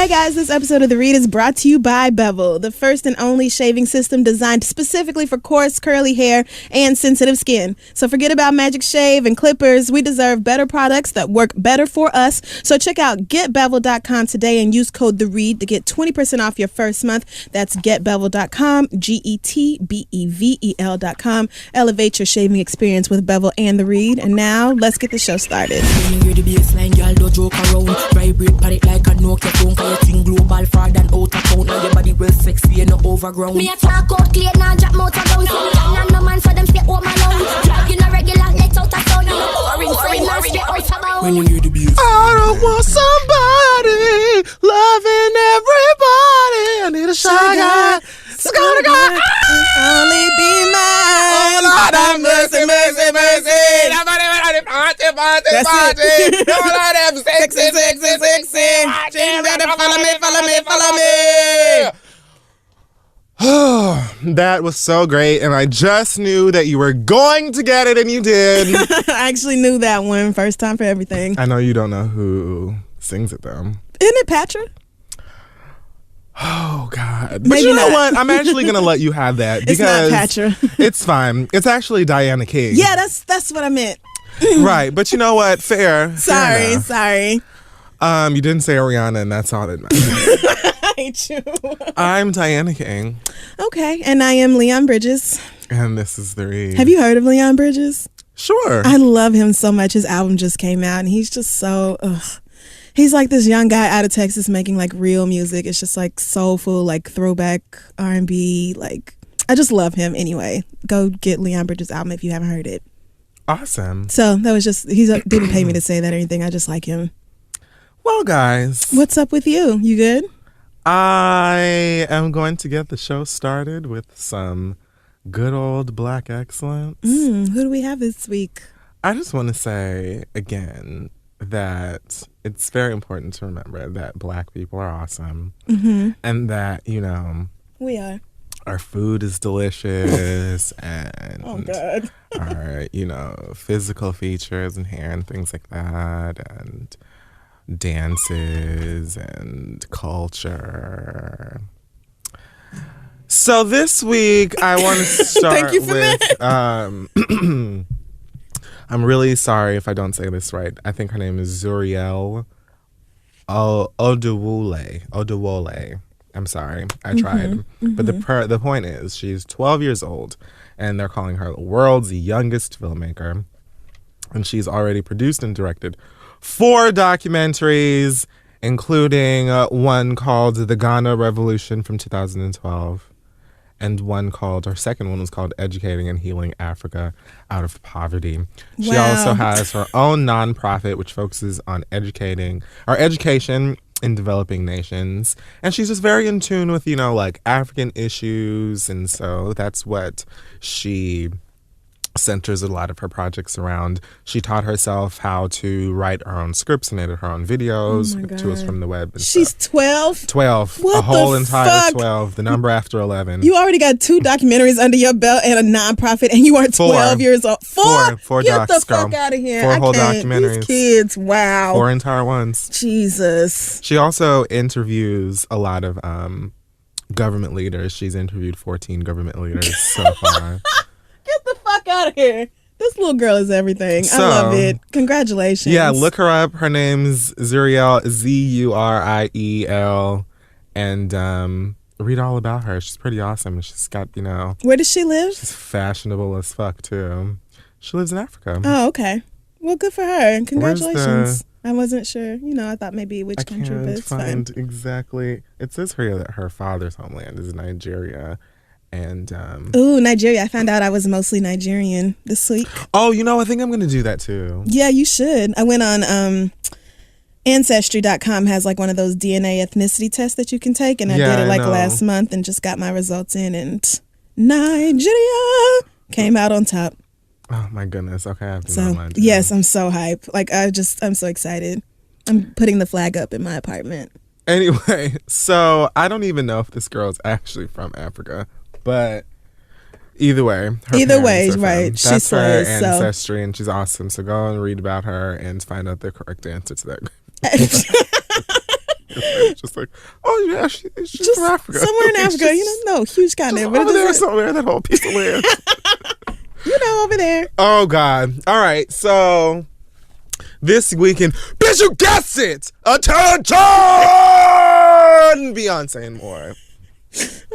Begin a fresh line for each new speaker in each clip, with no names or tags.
Hi guys, this episode of The Read is brought to you by Bevel, the first and only shaving system designed specifically for coarse, curly hair and sensitive skin. So forget about Magic Shave and clippers. We deserve better products that work better for us. So check out getbevel.com today and use code The Read to get 20% off your first month. That's getbevel.com, GETBEVEL.com. Elevate your shaving experience with Bevel and The Read. And now let's get the show started.
Vibrate party like a Nokia phone. Cause you think global far than out of town. Now your body well sexy and no overground. Me a talk out clear now drop motor down. See me and no man so them stay home alone. Drive you no regular let out a sound. You boring friend now stay out about. When you hear the beat,
I don't want somebody loving everybody. I need a shy guy. It's gonna go.
Only be mine.
Oh Lord have mercy, mercy, mercy.
Sexy. Follow me.
That was so great, and I just knew that you were going to get it, and you did.
I actually knew that one. First time for everything.
I know you don't know who sings it, though.
Isn't it Patra?
Oh, God. But
Maybe
you know
not.
what? I'm actually going to let you have that.
It's not Patra.
It's fine. It's actually Diana King.
Yeah, that's what I meant.
Right, but you know what? Fair.
Sorry.
You didn't say Ariana, and that's all that matters.
I hate you.
I'm Diana King.
Okay, and I am Leon Bridges.
And this is The Read.
Have you heard of Leon Bridges?
Sure.
I love him so much. His album just came out, and he's just so... He's like this young guy out of Texas making like real music. It's just like soulful, like throwback R&B. Like, I just love him anyway. Go get Leon Bridges' album if you haven't heard it.
Awesome.
So that was just... He didn't pay me to say that or anything. I just like him.
Well, guys.
What's up with you? You good?
I am going to get the show started with some good old Black excellence.
Who do we have this week?
I just want to say again that it's very important to remember that Black people are awesome.
Mm-hmm.
And that, you know,
We are.
our food is delicious and
Oh, God.
our, you know, physical features and hair and things like that and dances and culture. So this week I want to start
Thank you for
with
that.
I'm really sorry if I don't say this right. I think her name is Zuriel Odewole. I'm sorry. I tried. But the point is she's 12 years old and they're calling her the world's youngest filmmaker. And she's already produced and directed 4 documentaries, including one called The Ghana Revolution from 2012, and her second one was called Educating and Healing Africa Out of Poverty. She
Wow.
also has her own nonprofit, which focuses on education in developing nations. And she's just very in tune with, you know, like African issues. And so that's what she centers a lot of her projects around. She taught herself how to write her own scripts and edit her own videos to us from the web. And
She's
stuff.
12?
12.
What
a whole
the
entire
fuck?
12. The number after 11.
You already got 2 documentaries under your belt and a nonprofit, and you are 12 years old. 4?
Four
Get
docs,
the fuck
girl.
out of here.
4
I
whole
can't.
documentaries.
These kids, wow.
4 entire ones.
Jesus.
She also interviews a lot of government leaders. She's interviewed 14 government leaders so far.
Get the fuck out of here. This little girl is everything. I love it. Congratulations.
Yeah, look her up. Her name's Zuriel, Zuriel, and read all about her. She's pretty awesome. She's got, you know...
Where does she live?
She's fashionable as fuck, too. She lives in Africa.
Oh, okay. Well, good for her. Congratulations. I wasn't sure. You know, I thought maybe which country, but it's fine.
I can't find exactly... It says here that her father's homeland is Nigeria. And
ooh, Nigeria. I found out I was mostly Nigerian this week.
Oh, you know, I think I'm going to do that too.
Yeah, you should. I went on Ancestry.com has like one of those DNA ethnicity tests that you can take. And I did it like last month and just got my results in. And Nigeria came out on top.
Oh, my goodness. Okay, I have to know mine too.
Yes, I'm so hyped. Like, I'm so excited. I'm putting the flag up in my apartment.
Anyway, so I don't even know if this girl is actually from Africa. But either way,
right?
That's
She slays,
her ancestry, and she's awesome. So go and read about her and find out the correct answer to that. It's just like, oh yeah, she's
Just
from Africa.
somewhere in Africa, no huge continent, but
over there somewhere, that whole piece of land.
over there.
Oh God! All right, so this weekend, bitch, you guessed it, attention, Beyonce and more.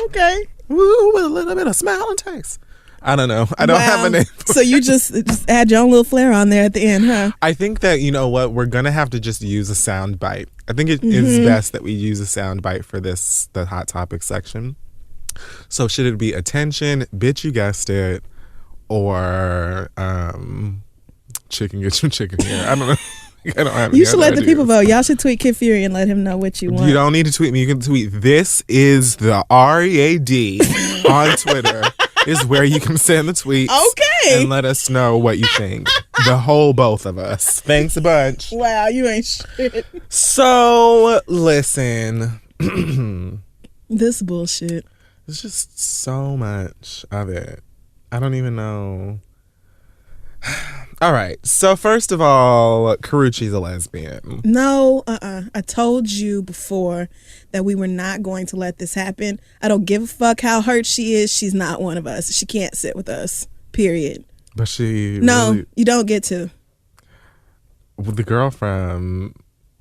Okay.
Woo, with a little bit of smile and taste. I don't know. I don't have a name.
So you just add your own little flair on there at the end, huh?
I think that, you know what, we're going to have to just use a sound bite. I think it is best that we use a sound bite for the Hot Topic section. So should it be attention, bitch, you guessed it, or chicken, get your chicken here? I don't know. I don't have
You should let the people vote. Y'all should tweet Kid Fury and let him know what you want.
You don't need to tweet me. You can tweet "This is the READ" on Twitter. Is where you can send the tweets.
Okay.
And let us know what you think. Both of us. Thanks a bunch.
Wow, you ain't shit.
So, listen.
This bullshit.
There's just so much of it. I don't even know. All right. So, first of all, Karrueche's a lesbian.
No, I told you before that we were not going to let this happen. I don't give a fuck how hurt she is. She's not one of us. She can't sit with us. Period.
But she
No,
really,
you don't get to.
the girl from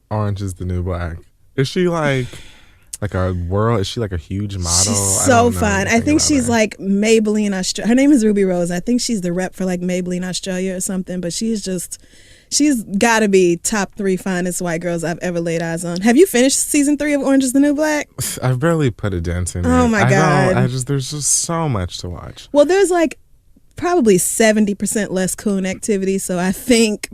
Orange is the New Black, is she like a world? Is she like a huge model?
She's so fine. I think she's
her.
like Maybelline Australia. Her name is Ruby Rose. I think she's the rep for like Maybelline Australia or something. But she's got to be top 3 finest white girls I've ever laid eyes on. Have you finished season 3 of Orange is the New Black?
I've barely put a dent in it.
Oh my God.
There's just so much to watch.
Well, there's like probably 70% less coon activity. So I think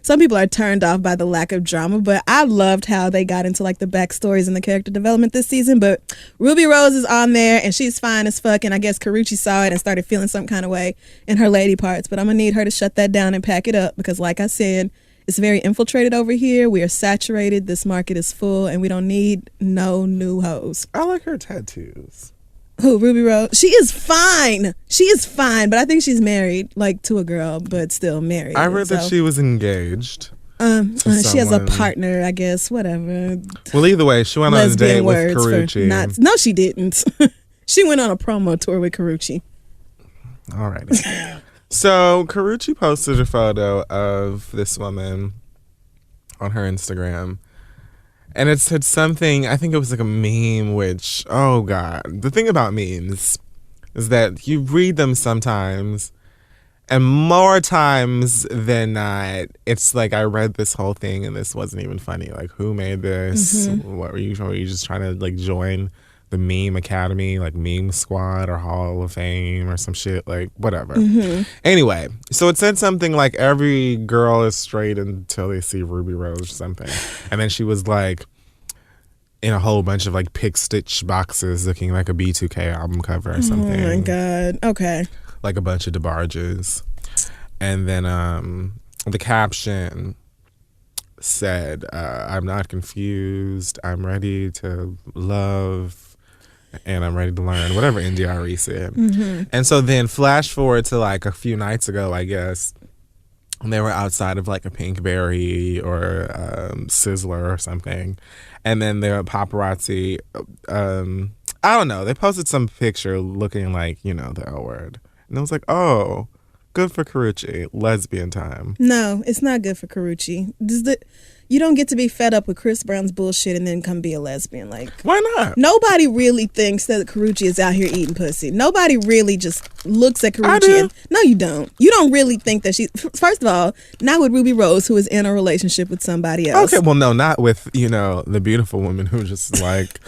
some people are turned off by the lack of drama, but I loved how they got into like the backstories and the character development this season. But Ruby Rose is on there and she's fine as fuck. And I guess Karrueche saw it and started feeling some kind of way in her lady parts. But I'm going to need her to shut that down and pack it up because like I said, it's very infiltrated over here. We are saturated. This market is full and we don't need no new hoes.
I like her tattoos.
Who, Ruby Rose? She is fine. She is fine, but I think she's married, like to a girl, but still married.
I read that she was engaged.
She has a partner, I guess. Whatever.
Well, either way, she went on a date with Karrueche.
No, she didn't. She went on a promo tour with Karrueche.
All right. So Karrueche posted a photo of this woman on her Instagram. And it said something, I think it was like a meme, which, oh God. The thing about memes is that you read them sometimes, and more times than not, it's like I read this whole thing and this wasn't even funny. Like, who made this? What were you just trying to like join the meme academy, like meme squad or Hall of Fame or some shit, like whatever. Anyway, so it said something like every girl is straight until they see Ruby Rose or something. And then she was like in a whole bunch of like pick stitch boxes looking like a B2K album cover or something.
Oh my God. Okay.
Like a bunch of DeBarges. And then the caption said, I'm not confused, I'm ready to love, and I'm ready to learn, whatever NDRE said. And so then flash forward to like a few nights ago, I guess, and they were outside of like a Pinkberry or Sizzler or something. And then their paparazzi, I don't know, they posted some picture looking like, the L word. And I was like, oh, good for Karrueche, lesbian time.
No, it's not good for Karrueche. You don't get to be fed up with Chris Brown's bullshit and then come be a lesbian. Like,
why not?
Nobody really thinks that Karrueche is out here eating pussy. Nobody really just looks at Karrueche. No, you don't. You don't really think that she. First of all, not with Ruby Rose, who is in a relationship with somebody else.
Okay, well, no, not with the beautiful woman who just like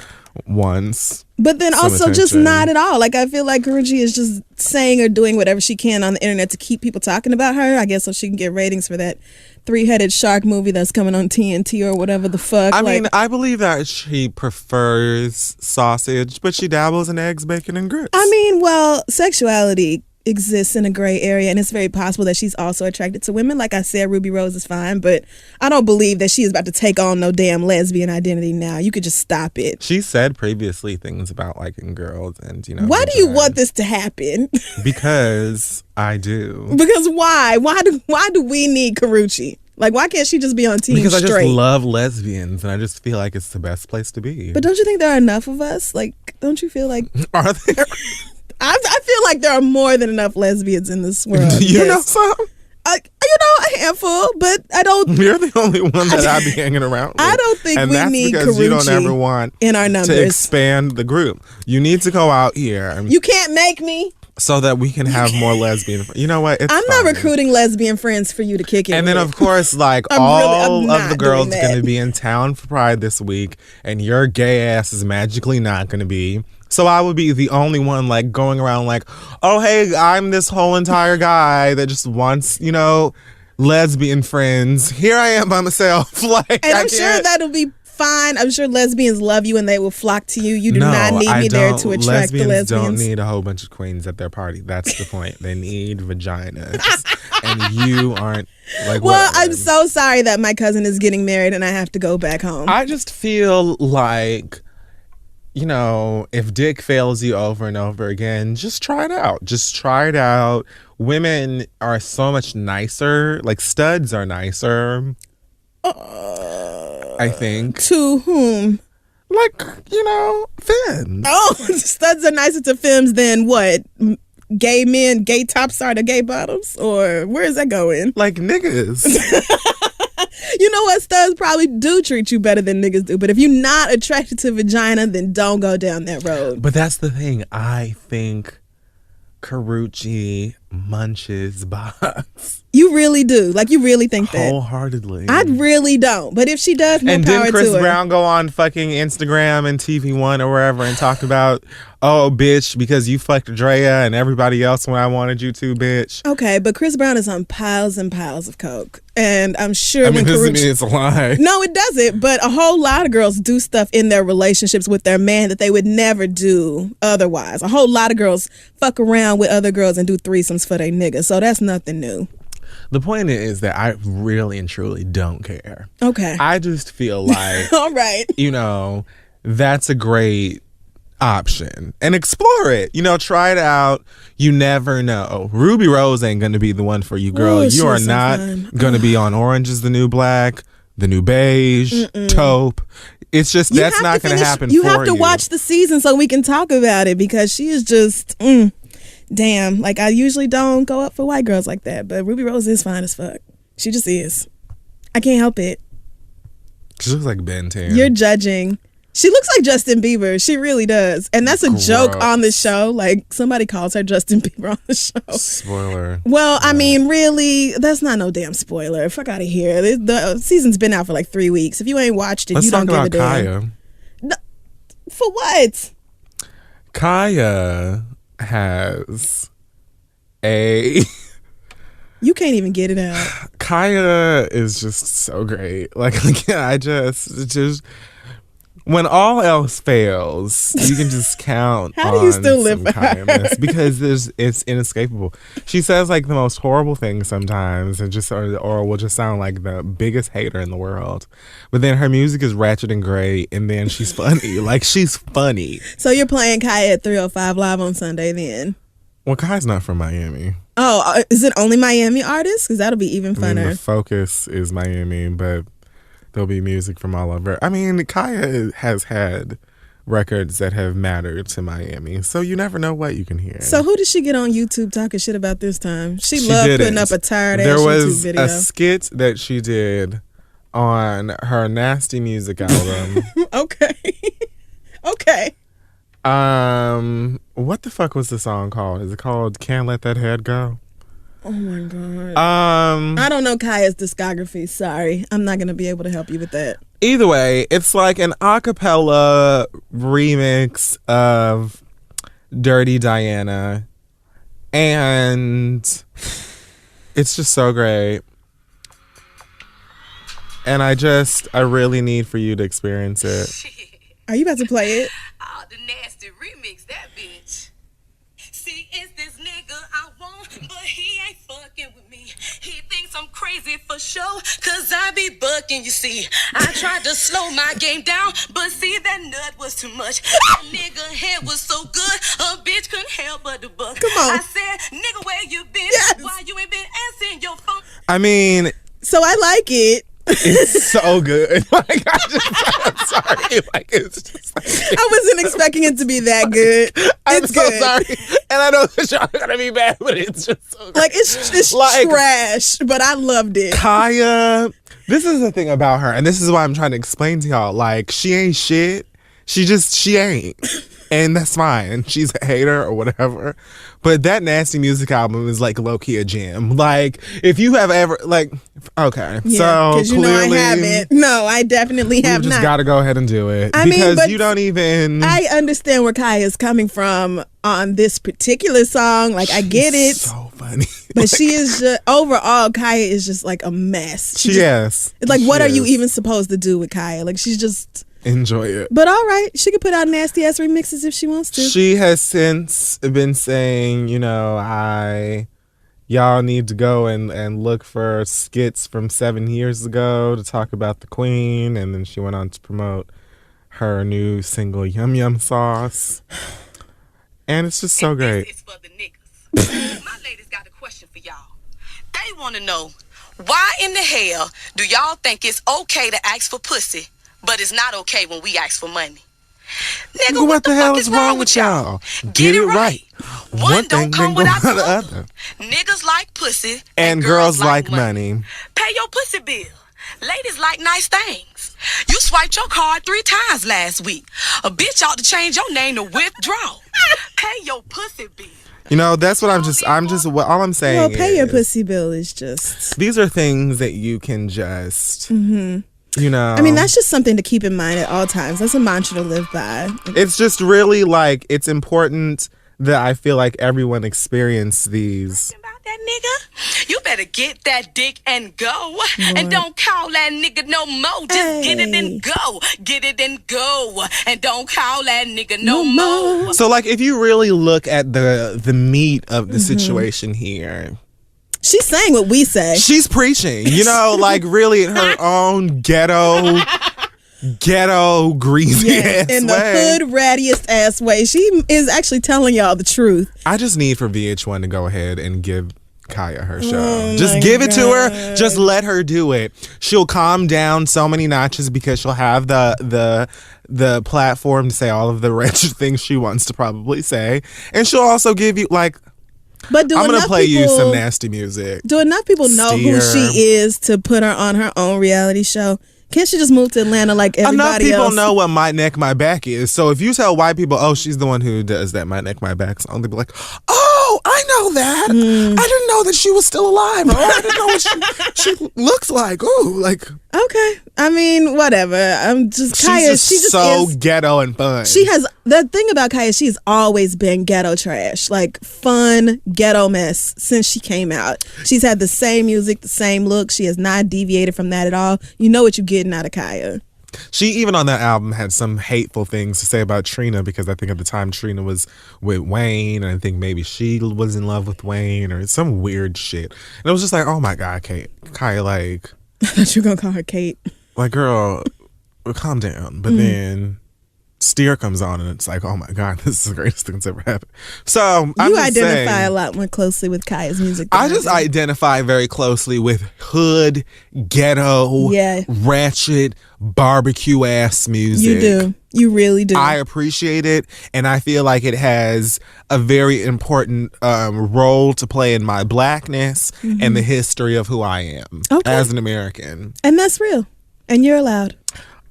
wants.
But then also
attention.
just not at all. Like, I feel like Karrueche is just saying or doing whatever she can on the internet to keep people talking about her. I guess so she can get ratings for that 3-headed shark movie that's coming on TNT or whatever the fuck.
I mean, I believe that she prefers sausage, but she dabbles in eggs, bacon, and grits.
I mean, well, sexuality exists in a gray area, and it's very possible that she's also attracted to women. Like I said, Ruby Rose is fine, but I don't believe that she is about to take on no damn lesbian identity now. You could just stop it.
She said previously things about liking girls, and
Why do you want this to happen?
Because I do.
Because why? Why do we need Karrueche? Like, why can't she just be on Team
Because
Straight?
I just love lesbians, and I just feel like it's the best place to be.
But don't you think there are enough of us? Like, don't you feel like...
Are there?
I feel like there are more than enough lesbians in this world.
Do you know some?
A handful, but I don't...
You're the only one that I be hanging around with.
I don't think
and
we
that's
need
because you don't
Karrueche
ever want
in our numbers.
to expand the group. You need to go out here.
You can't make me.
So that we can have more lesbian. You know what? It's
I'm
fine.
not recruiting lesbian friends for you to kick it
And
with.
then, of course, like
I'm
all of
not
the girls
doing
going
that.
to be in town for Pride this week, and your gay ass is magically not going to be. So I would be the only one like going around like, oh, hey, I'm this whole entire guy that just wants, you know, lesbian friends. Here I am by myself. Like,
and I'm sure that'll be fine. I'm sure lesbians love you and they will flock to you. You do not need me there to attract the lesbians.
Don't need a whole bunch of queens at their party. That's the point. They need vaginas. And you aren't like,
well,
whatever.
I'm so sorry that my cousin is getting married and I have to go back home.
I just feel like, you know, if dick fails you over and over again, just try it out. Just try it out. Women are so much nicer. Like, studs are nicer. I think.
To whom?
Like, you know, femmes.
Oh, studs are nicer to femmes than what? Gay men, gay tops are to gay bottoms? Or where is that going?
Like niggas.
You know what? Studs probably do treat you better than niggas do. But if you're not attracted to vagina, then don't go down that road.
But that's the thing. I think Karrueche munches box.
You really do. Like, you really think that?
Wholeheartedly.
I really don't. But if she does, more
and
power
didn't Chris
to her.
Brown go on fucking Instagram and TV1 or wherever and talk about, oh, bitch, because you fucked Drea and everybody else when I wanted you to, bitch.
Okay, but Chris Brown is on piles and piles of coke. And I'm sure
I mean,
when
doesn't
Karrueche...
mean it's a lie.
No, it doesn't. But a whole lot of girls do stuff in their relationships with their man that they would never do otherwise. A whole lot of girls fuck around with other girls and do threesomes for their niggas. So that's nothing new.
The point is that I really and truly don't care.
Okay.
I just feel like,
all right.
you know, that's a great option. And explore it. You know, try it out. You never know. Ruby Rose ain't going to be the one for you, girl.
Ooh, she
you are
was so
not
fun.
going to be on Orange is the New Black, The New Beige, Taupe. It's just,
You
that's
have
not
to
going to
finish-
happen
You
for
have to watch the season so we can talk about it because she is just... damn. Like, I usually don't go up for white girls like that, but Ruby Rose is fine as fuck. She just is. I can't help it.
She looks like Ben 10.
You're judging. She looks like Justin Bieber. She really does. And that's a joke
Gross.
on the show. Like, somebody calls her Justin Bieber on the show.
Spoiler.
Well, I mean, really, that's not no damn spoiler. Fuck out of here. The season's been out for like 3 weeks. If you ain't watched it,
Let's
you
talk
don't give a
about
damn.
Kaya.
No, for what?
Kaya has a...
You can't even get it out.
Kaya is just so great. Like I just when all else fails, you can just count
How do you still live
some
for her?
Kaya-ness because it's inescapable. She says like the most horrible things sometimes and just or will just sound like the biggest hater in the world. But then her music is ratchet and great and then she's funny. Like she's funny.
So you're playing Kaya at 305 Live on Sunday then?
Well, Kaya's not from Miami.
Oh, is it only Miami artists? Because that'll be even
I mean,
funner.
the focus is Miami, but there'll be music from all over. I mean, Kaya has had records that have mattered to Miami, so you never know what you can hear.
So who did she get on YouTube talking shit about this time? She
She
loved
didn't.
putting up a tired ass
There
YouTube
was
video.
a skit that she did on her Nasty Music album.
Okay. Okay.
What the fuck was the song called? Is it called Can't Let That Head Go?
Oh my God.
I
I don't know Kaya's discography. Sorry. I'm not going to be able to help you with that.
Either way, it's like an a cappella remix of Dirty Diana. And it's just so great. And I really need for you to experience it.
Are you about to play it?
Oh, the nasty remix, that bitch. See, it's this nigga I want, but he ain't fucking with me. He thinks I'm crazy for sure, cause I be bucking, you see. I tried to slow my game down, but see, that nut was too much. That nigga head was so good, a bitch couldn't help but to buck.
Come on.
I said, nigga, where you been?
Yes.
Why you ain't been answering your phone?
I mean,
So I like it.
It's so good. Like, I'm sorry. Like, it's just like,
I wasn't expecting it to be that good.
I'm
It's
so
good.
sorry. And I know that y'all are gonna be bad, but it's just so good.
Like, it's
Like,
trash, but I loved it.
Kaya, this is the thing about her, and this is why I'm trying to explain to y'all. Like, she ain't shit. She ain't. And that's fine. And she's a hater or whatever. But that Nasty Music album is like low-key a gem. Like, if you have ever, like, okay.
Yeah,
so
because you
clearly,
know I haven't. No, I definitely
you
have
just
not.
got to go ahead and do it.
I mean,
because
but
you don't even.
I understand where Kaya is coming from on this particular song. Like, I get it.
So funny.
But she is just, overall, Kaya is just like a mess.
Yes.
It's like, what
She
are you
is.
even supposed to do with Kaya? Like, she's just.
Enjoy it.
But all right, she could put out nasty ass remixes if she wants to.
She has since been saying, y'all need to go and look for skits from 7 years ago to talk about the Queen. And then she went on to promote her new single, Yum Yum Sauce. And it's just so great.
This is for the niggas. My ladies got a question for y'all. They want to know, why in the hell do y'all think it's okay to ask for pussy, but it's not okay when we ask for money? Nigga,
What the hell is wrong with y'all? Get it right.
One don't come without the other.
other.
Niggas like pussy
And girls like money.
Pay your pussy bill. Ladies like nice things. You swiped your card 3 times last week. A bitch ought to change your name to withdraw. Pay your pussy bill.
That's what all I'm saying
Well, pay your
is,
pussy bill is just.
these are things that you can just,
I mean, that's just something to keep in mind at all times. That's a mantra to live by.
It's just really like, it's important that I feel like everyone experience these.
About that nigga, you better get that dick and go. And don't call that nigga no more. Just get it and go. Get it and go. And don't call that nigga no more.
So like, if you really look at the meat of the situation here,
She's saying what we say.
she's preaching, like really in her own ghetto greasy ass
in the
way.
hood rattiest ass way. She is actually telling y'all the truth.
I just need for VH1 to go ahead and give Kaya her show.
Oh
Just
my
give it to her.
God.
Just let her do it. She'll calm down so many notches because she'll have the platform to say all of the wretched things she wants to probably say, and she'll also give you like.
But do
I'm gonna
enough
play you
people-
some nasty music.
Do enough people know who
Steer.
she is to put her on her own reality show? Can't she just move to Atlanta like everybody
Enough people
else?
know what My Neck, My Back is. So if you tell white people, oh, she's the one who does that My Neck, My Back song, they'll be like, oh, I know that. I didn't know that she was still alive. Oh, I didn't know what she looks like. Ooh, like.
Okay, I mean, whatever. I'm just
She's
Kaya.
just
She just
so
is.
ghetto and fun.
She has the thing about Kaya. She's always been ghetto trash, like fun ghetto mess since she came out. She's had the same music, the same look. She has not deviated from that at all. You know what you're getting out of Kaya.
She even on that album had some hateful things to say about Trina, because I think at the time Trina was with Wayne, and I think maybe she was in love with Wayne or some weird shit. And it was just like, oh my God, Kaya, like.
I thought you were gonna call her Kate.
Like, girl, calm down. But then Steer comes on and it's like, oh my God, this is the greatest thing that's ever happened. So I'm
You
just
identify
saying,
a lot more closely with Kaya's music. than
I just
do.
identify very closely with hood, ghetto, ratchet, barbecue ass music.
You do. You really do.
I appreciate it, and I feel like it has a very important role to play in my blackness and the history of who I am as an American.
And that's real. And you're allowed.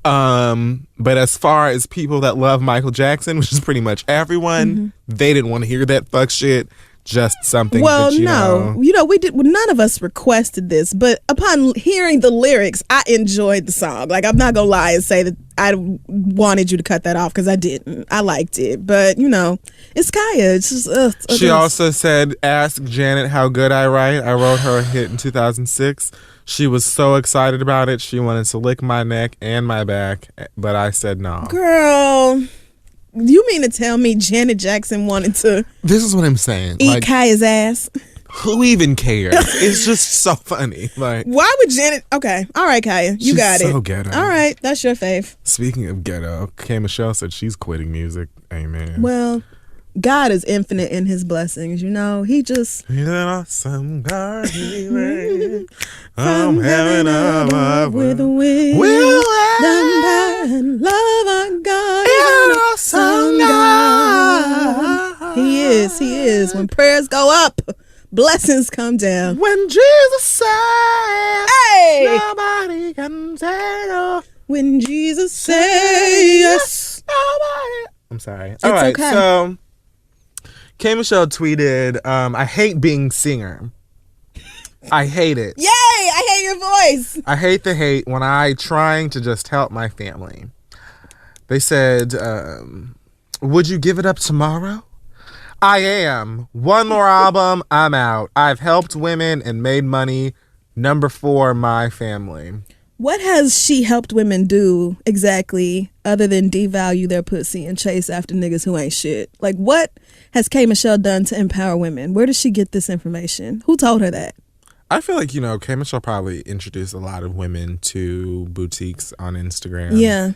But as far as people that love Michael Jackson, which is pretty much everyone, they didn't want to hear that fuck shit. Just something.
Well,
that,
no, we did. None of us requested this, but upon hearing the lyrics, I enjoyed the song. Like, I'm not gonna lie and say that I wanted you to cut that off, because I didn't. I liked it, but it's Kaya. It's just.
She also said, "Ask Janet how good I write. I wrote her a hit in 2006. She was so excited about it. She wanted to lick my neck and my back, but I said no."
Girl, you mean to tell me Janet Jackson wanted to
This is what I'm saying.
eat
Like,
Kaya's ass?
who even cares? It's just so funny. Like,
Why would Janet? Okay, all right, Kaya, you
she's
got
so
it.
ghetto.
All right, that's your fave.
Speaking of ghetto, K. Michelle said she's quitting music. Amen.
Well, God is infinite in his blessings, you know. He just
He's an awesome God. He reigns from heaven above
with wisdom and love our God.
He's an awesome God.
He is. When prayers go up, blessings come down.
When Jesus says,
Hey!
nobody can say no.
When Jesus say yes.
Nobody. I'm sorry.
It's
All right,
okay.
so K. Michelle tweeted, I hate being singer. I hate it.
Yay! I hate your voice.
I hate the hate when I trying to just help my family. They said, would you give it up tomorrow? I am. One more album, I'm out. I've helped women and made money. Number 4, my family.
What has she helped women do exactly other than devalue their pussy and chase after niggas who ain't shit? Like, what has K. Michelle done to empower women? Where does she get this information? Who told her that?
I feel like, K. Michelle probably introduced a lot of women to boutiques on Instagram.
Yeah.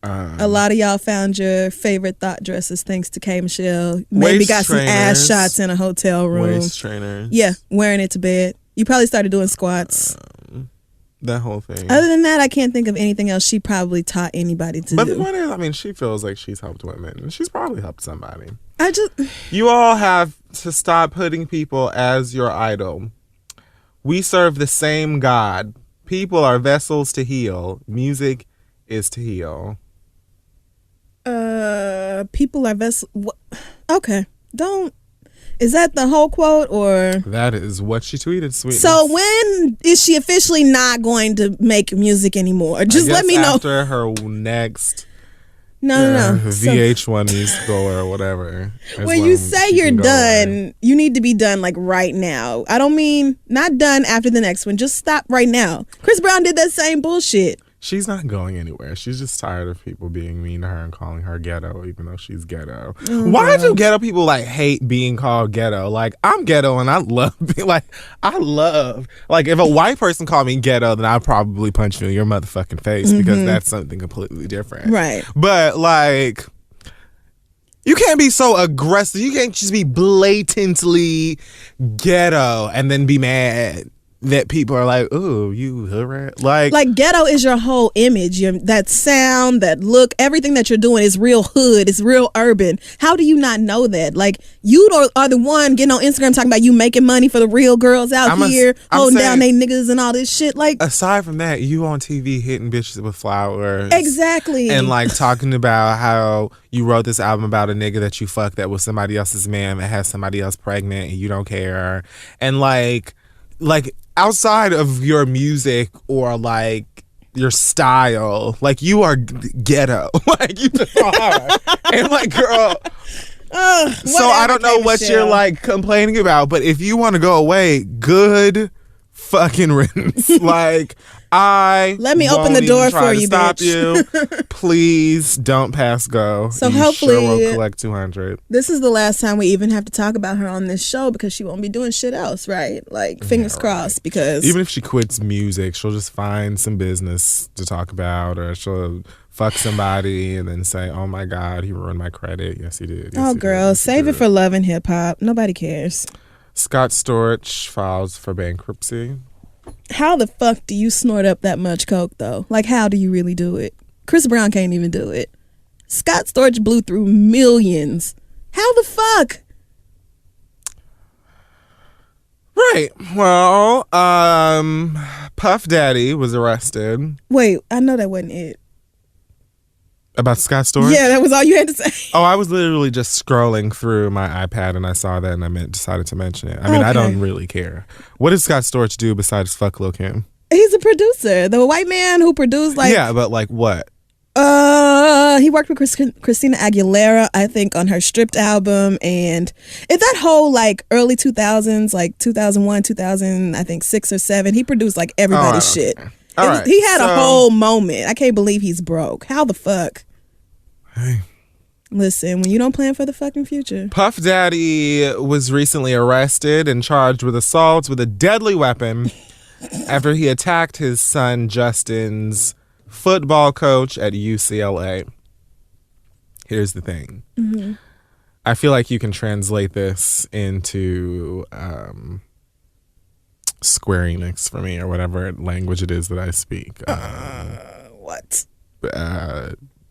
A lot of y'all found your favorite thought dresses thanks to K. Michelle. Maybe
Waist
got some ass
trainers.
shots in a hotel room.
Waist trainers.
Yeah, wearing it to bed. You probably started doing squats.
That whole thing.
Other than that, I can't think of anything else she probably taught anybody to
But
do.
the point is, she feels like she's helped women. And she's probably helped somebody.
I just...
You all have to stop putting people as your idol. We serve the same God. People are vessels to heal. Music is to heal.
People are vessels... Okay. Don't... Is that the whole quote or...
That is what she tweeted, sweetness.
So when is she officially not going to make music anymore? Just let me know.
After her next...
No.
VH1 musical or whatever.
When you say you're done, you need to be done like right now. I don't mean not done after the next one. Just stop right now. Chris Brown did that same bullshit.
She's not going anywhere. She's just tired of people being mean to her and calling her ghetto, even though she's ghetto. Why do ghetto people hate being called ghetto? Like, I'm ghetto and I love being like if a white person called me ghetto, then I'd probably punch you in your motherfucking face because that's something completely different.
Right.
But you can't be so aggressive. You can't just be blatantly ghetto and then be mad that people are like, ooh, you hood. Like
ghetto is your whole image. That sound, that look, everything that you're doing is real hood. It's real urban. How do you not know that? Like, you are the one getting on Instagram talking about you making money for the real girls out here, holding down they niggas and all this shit. Like,
aside from that, you on TV hitting bitches with flowers.
Exactly.
And talking about how you wrote this album about a nigga that you fucked that was somebody else's man that has somebody else pregnant and you don't care. And like outside of your music or your style, you are ghetto. You just are. And girl. So I don't know what you're complaining about, but if you want to go away, good fucking riddance. Let
me open the door for you,
stop
bitch.
You. Please don't pass go.
So
you
hopefully
sure will collect 200.
This is the last time we even have to talk about her on this show because she won't be doing shit else, right? Fingers crossed, because
even if she quits music, she'll just find some business to talk about, or she'll fuck somebody and then say, oh my God, he ruined my credit. Yes, he did. Yes, he
girl,
did.
save it for Love and Hip Hop. Nobody cares.
Scott Storch files for bankruptcy.
How the fuck do you snort up that much coke, though? How do you really do it? Chris Brown can't even do it. Scott Storch blew through millions. How the fuck?
Right. Well, Puff Daddy was arrested.
Wait, I know that wasn't it.
About Scott Storch?
Yeah, that was all you had to say.
Oh, I was literally just scrolling through my iPad and I saw that and I decided to mention it. I mean, I don't really care. What did Scott Storch do besides fuck Lil' Kim?
He's a producer. The white man who produced
Yeah, but what?
He worked with Christina Aguilera, I think, on her Stripped album, and that whole early 2000s, 2001, 2000, I think 6 or 7. He produced everybody's shit. He had a whole moment. I can't believe he's broke. How the fuck?
Hey.
Listen, when you don't plan for the fucking future.
Puff Daddy was recently arrested and charged with assault with a deadly weapon after he attacked his son Justin's football coach at UCLA. Here's the thing. I feel like you can translate this into Square Enix for me, or whatever language it is that I speak.
What?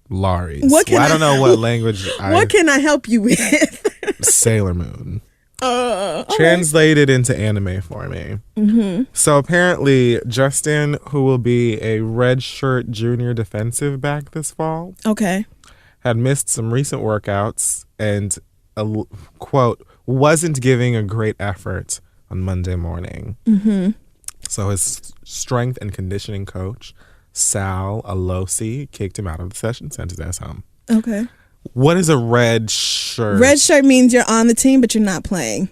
Laris.
I
don't know what language.
What can I help you with?
Sailor Moon. Translated into anime for me. Mm-hmm. So apparently, Justin, who will be a redshirt junior defensive back this fall, had missed some recent workouts and, quote, wasn't giving a great effort on Monday morning. Mm-hmm. So his strength and conditioning coach, Sal Alosi, kicked him out of the session, sent his ass home.
Okay.
What is a red shirt?
Red shirt means you're on the team, but you're not playing.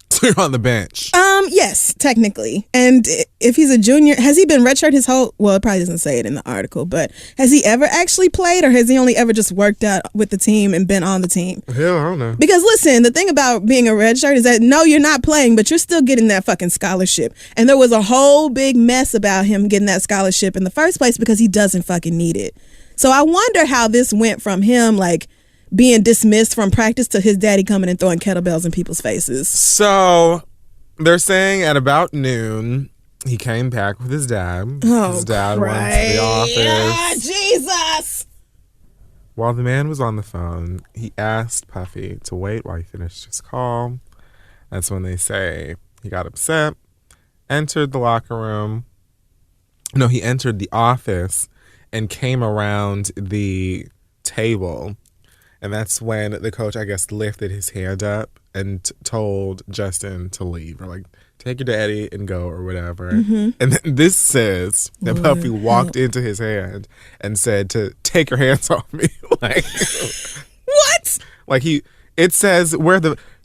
So you're on the bench.
Yes, technically. And if he's a junior, has he been redshirt his whole? Well, it probably doesn't say it in the article, but has he ever actually played, or has he only ever just worked out with the team and been on the team?
Hell, I don't know.
Because listen, the thing about being a redshirt is that no, you're not playing, but you're still getting that fucking scholarship. And there was a whole big mess about him getting that scholarship in the first place because he doesn't fucking need it. So I wonder how this went from him like being dismissed from practice to his daddy coming and throwing kettlebells in people's faces.
So they're saying at about noon, he came back with his dad. His dad went to the office.
Yeah, Jesus!
While the man was on the phone, he asked Puffy to wait while he finished his call. That's when they say he got upset, entered the locker room. No, he entered the office and came around the table. And that's when the coach, I guess, lifted his hand up and told Justin to leave, or like, take your daddy and go, or whatever. Mm-hmm. And then this says that Puffy walked into his hand and said to take your hands off me. Like,
what?
Like it says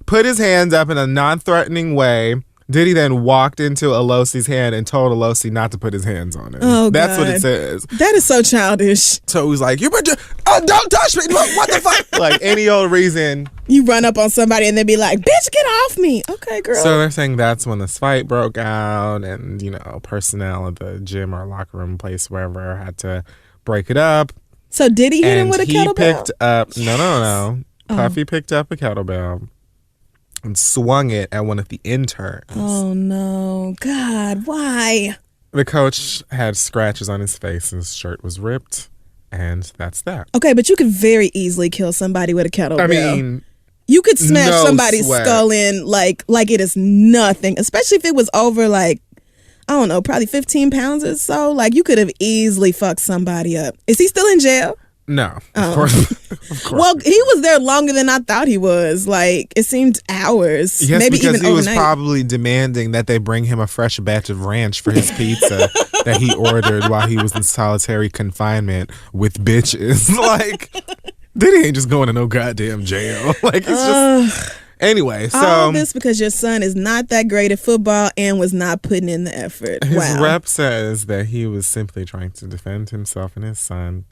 put his hands up in a non-threatening way. Diddy then walked into Alosi's hand and told Alosi not to put his hands on it.
Oh,
that's
God.
what it says.
That is so childish.
So he's like, don't touch me. What the fuck? Like any old reason.
You run up on somebody and they be like, bitch, get off me. Okay, girl.
So they're saying that's when this fight broke out, and, personnel at the gym or locker room place, wherever, had to break it up.
So did he hit him with a kettlebell?
He picked up, no. Puffy picked up a kettlebell and swung it at one of the interns.
Oh, no. God, why?
The coach had scratches on his face. His shirt was ripped, and that's that.
Okay, but you could very easily kill somebody with a kettlebell.
I mean,
you could smash somebody's
sweat.
skull in like it is nothing, especially if it was over like, I don't know, probably 15 pounds or so. Like, you could have easily fucked somebody up. Is he still in jail?
No, of course.
Well, he was there longer than I thought he was. Like, it seemed hours.
Yes,
maybe
because
even
he
overnight.
was probably demanding that they bring him a fresh batch of ranch for his pizza that he ordered while he was in solitary confinement with bitches. Like, Diddy ain't just going to no goddamn jail. Like, it's just... Anyway, so...
all this because your son is not that great at football and was not putting in the effort.
His rep says that he was simply trying to defend himself and his son.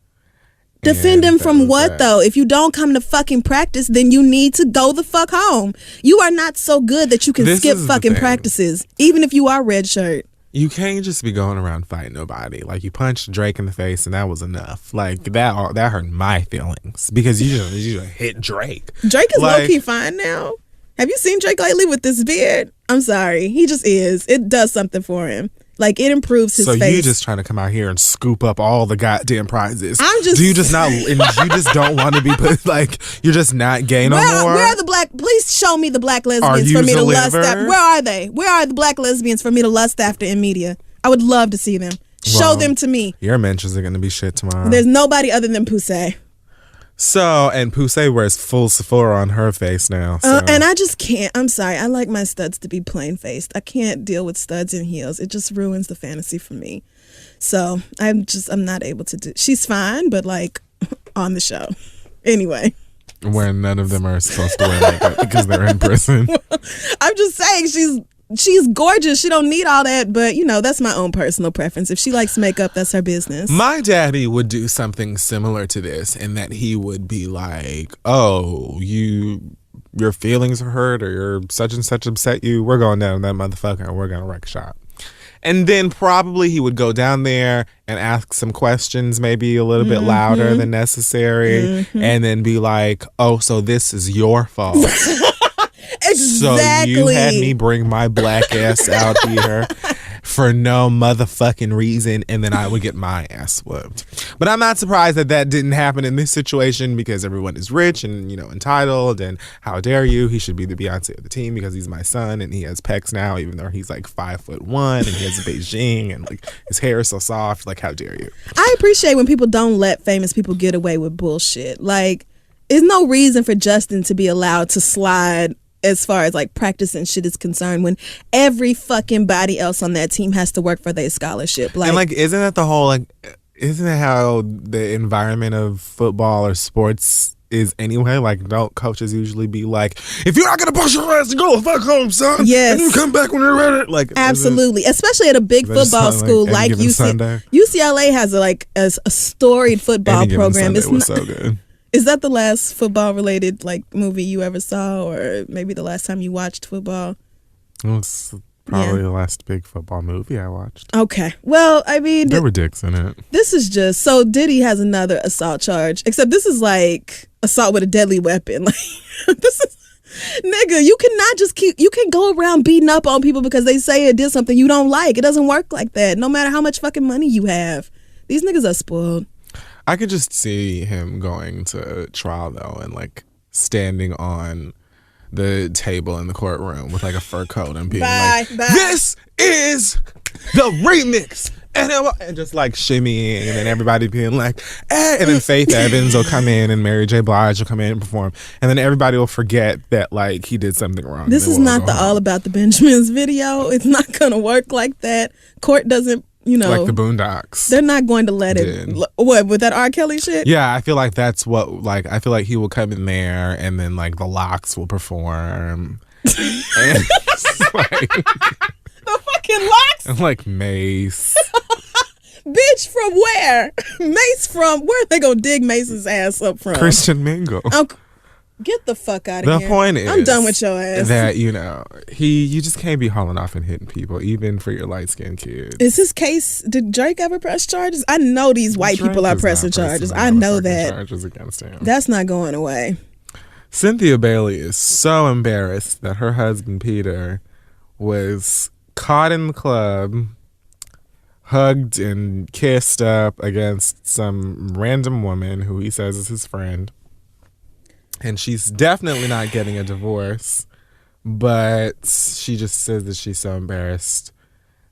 Defend him from what, though? If you don't come to fucking practice, then you need to go the fuck home. You are not so good that you can skip fucking practices, even if you are red shirt.
You can't just be going around fighting nobody. Like, you punched Drake in the face and that was enough. Like, that hurt my feelings because you just hit Drake.
Drake is low-key fine now. Have you seen Drake lately with this beard? I'm sorry. He just is. It does something for him. Like, it improves his face.
So you just trying to come out here and scoop up all the goddamn prizes.
Do
you just don't want to be put, like, you're just not gay no more?
Where are the black, please show me the black lesbians for me to lust after. Where are they? Where are the black lesbians for me to lust after in media? I would love to see them. Show them to me.
Your mentions are going to be shit tomorrow.
There's nobody other than Poussey.
So, and Poussey wears full Sephora on her face now. So.
And I just can't. I'm sorry. I like my studs to be plain faced. I can't deal with studs and heels. It just ruins the fantasy for me. So I'm not able to do. She's fine, but like on the show. Anyway.
Where none of them are supposed to wear makeup because they're in prison.
I'm just saying she's gorgeous. She don't need all that, but that's my own personal preference. If she likes makeup, that's her business.
My daddy would do something similar to this, in that he would be like, "Oh, your feelings are hurt, or your such and such upset you. We're going down to that motherfucker and we're gonna wreck shop." And then probably he would go down there and ask some questions, maybe a little bit louder than necessary, and then be like, "Oh, so this is your fault."
Exactly.
So you had me bring my black ass out here for no motherfucking reason, and then I would get my ass whooped. But I'm not surprised that that didn't happen in this situation because everyone is rich and, entitled, and how dare you? He should be the Beyoncé of the team because he's my son and he has pecs now, even though he's like 5'1" and he has a Beijing and like his hair is so soft. Like, how dare you?
I appreciate when people don't let famous people get away with bullshit. Like, there's no reason for Justin to be allowed to slide as far as like practice and shit is concerned when every fucking body else on that team has to work for their scholarship. Like,
and like, isn't that the whole, like, isn't that how the environment of football or sports is anyway? Like, don't coaches usually be like, if you're not gonna push your ass to go the fuck home, son,
yes,
and you come back when you're ready. Like,
absolutely, especially at a big football school like UCLA has a storied football program.
It was so good.
Is that the last football related like movie you ever saw, or maybe the last time you watched football?
It was probably the last big football movie I watched.
Okay. Well, I mean,
there were dicks in it. This
is just so Diddy has another assault charge, except this is like assault with a deadly weapon. Like, this is, nigga, you cannot just you can go around beating up on people because they say it did something you don't like. It doesn't work like that. No matter how much fucking money you have, these niggas are spoiled.
I could just see him going to trial though, and like standing on the table in the courtroom with like a fur coat and being "This is the remix," and just like shimmying, and then everybody being like, "Eh," and then Faith Evans will come in and Mary J. Blige will come in and perform, and then everybody will forget that like he did something wrong.
This is not the All About the Benjamins video. It's not gonna work like that. Court doesn't.
Like the Boondocks.
They're not going to let it. What, with that R. Kelly shit?
Yeah, I feel like that's what, like, I feel like he will come in there and then, like, the Locks will perform. And like,
the fucking Locks?
And, like, Mace.
Bitch, from where? Mace from, where are they going to dig Mace's ass up from?
Christian Mingle.
Get the fuck out of here.
The point is,
I'm done with your ass.
That, you just can't be hauling off and hitting people, even for your light-skinned kids.
Is this case, did Drake ever press charges? I know these white people are pressing charges. I know that.
Charges against him.
That's not going away.
Cynthia Bailey is so embarrassed that her husband, Peter, was caught in the club, hugged and kissed up against some random woman who he says is his friend. And she's definitely not getting a divorce, but she just says that she's so embarrassed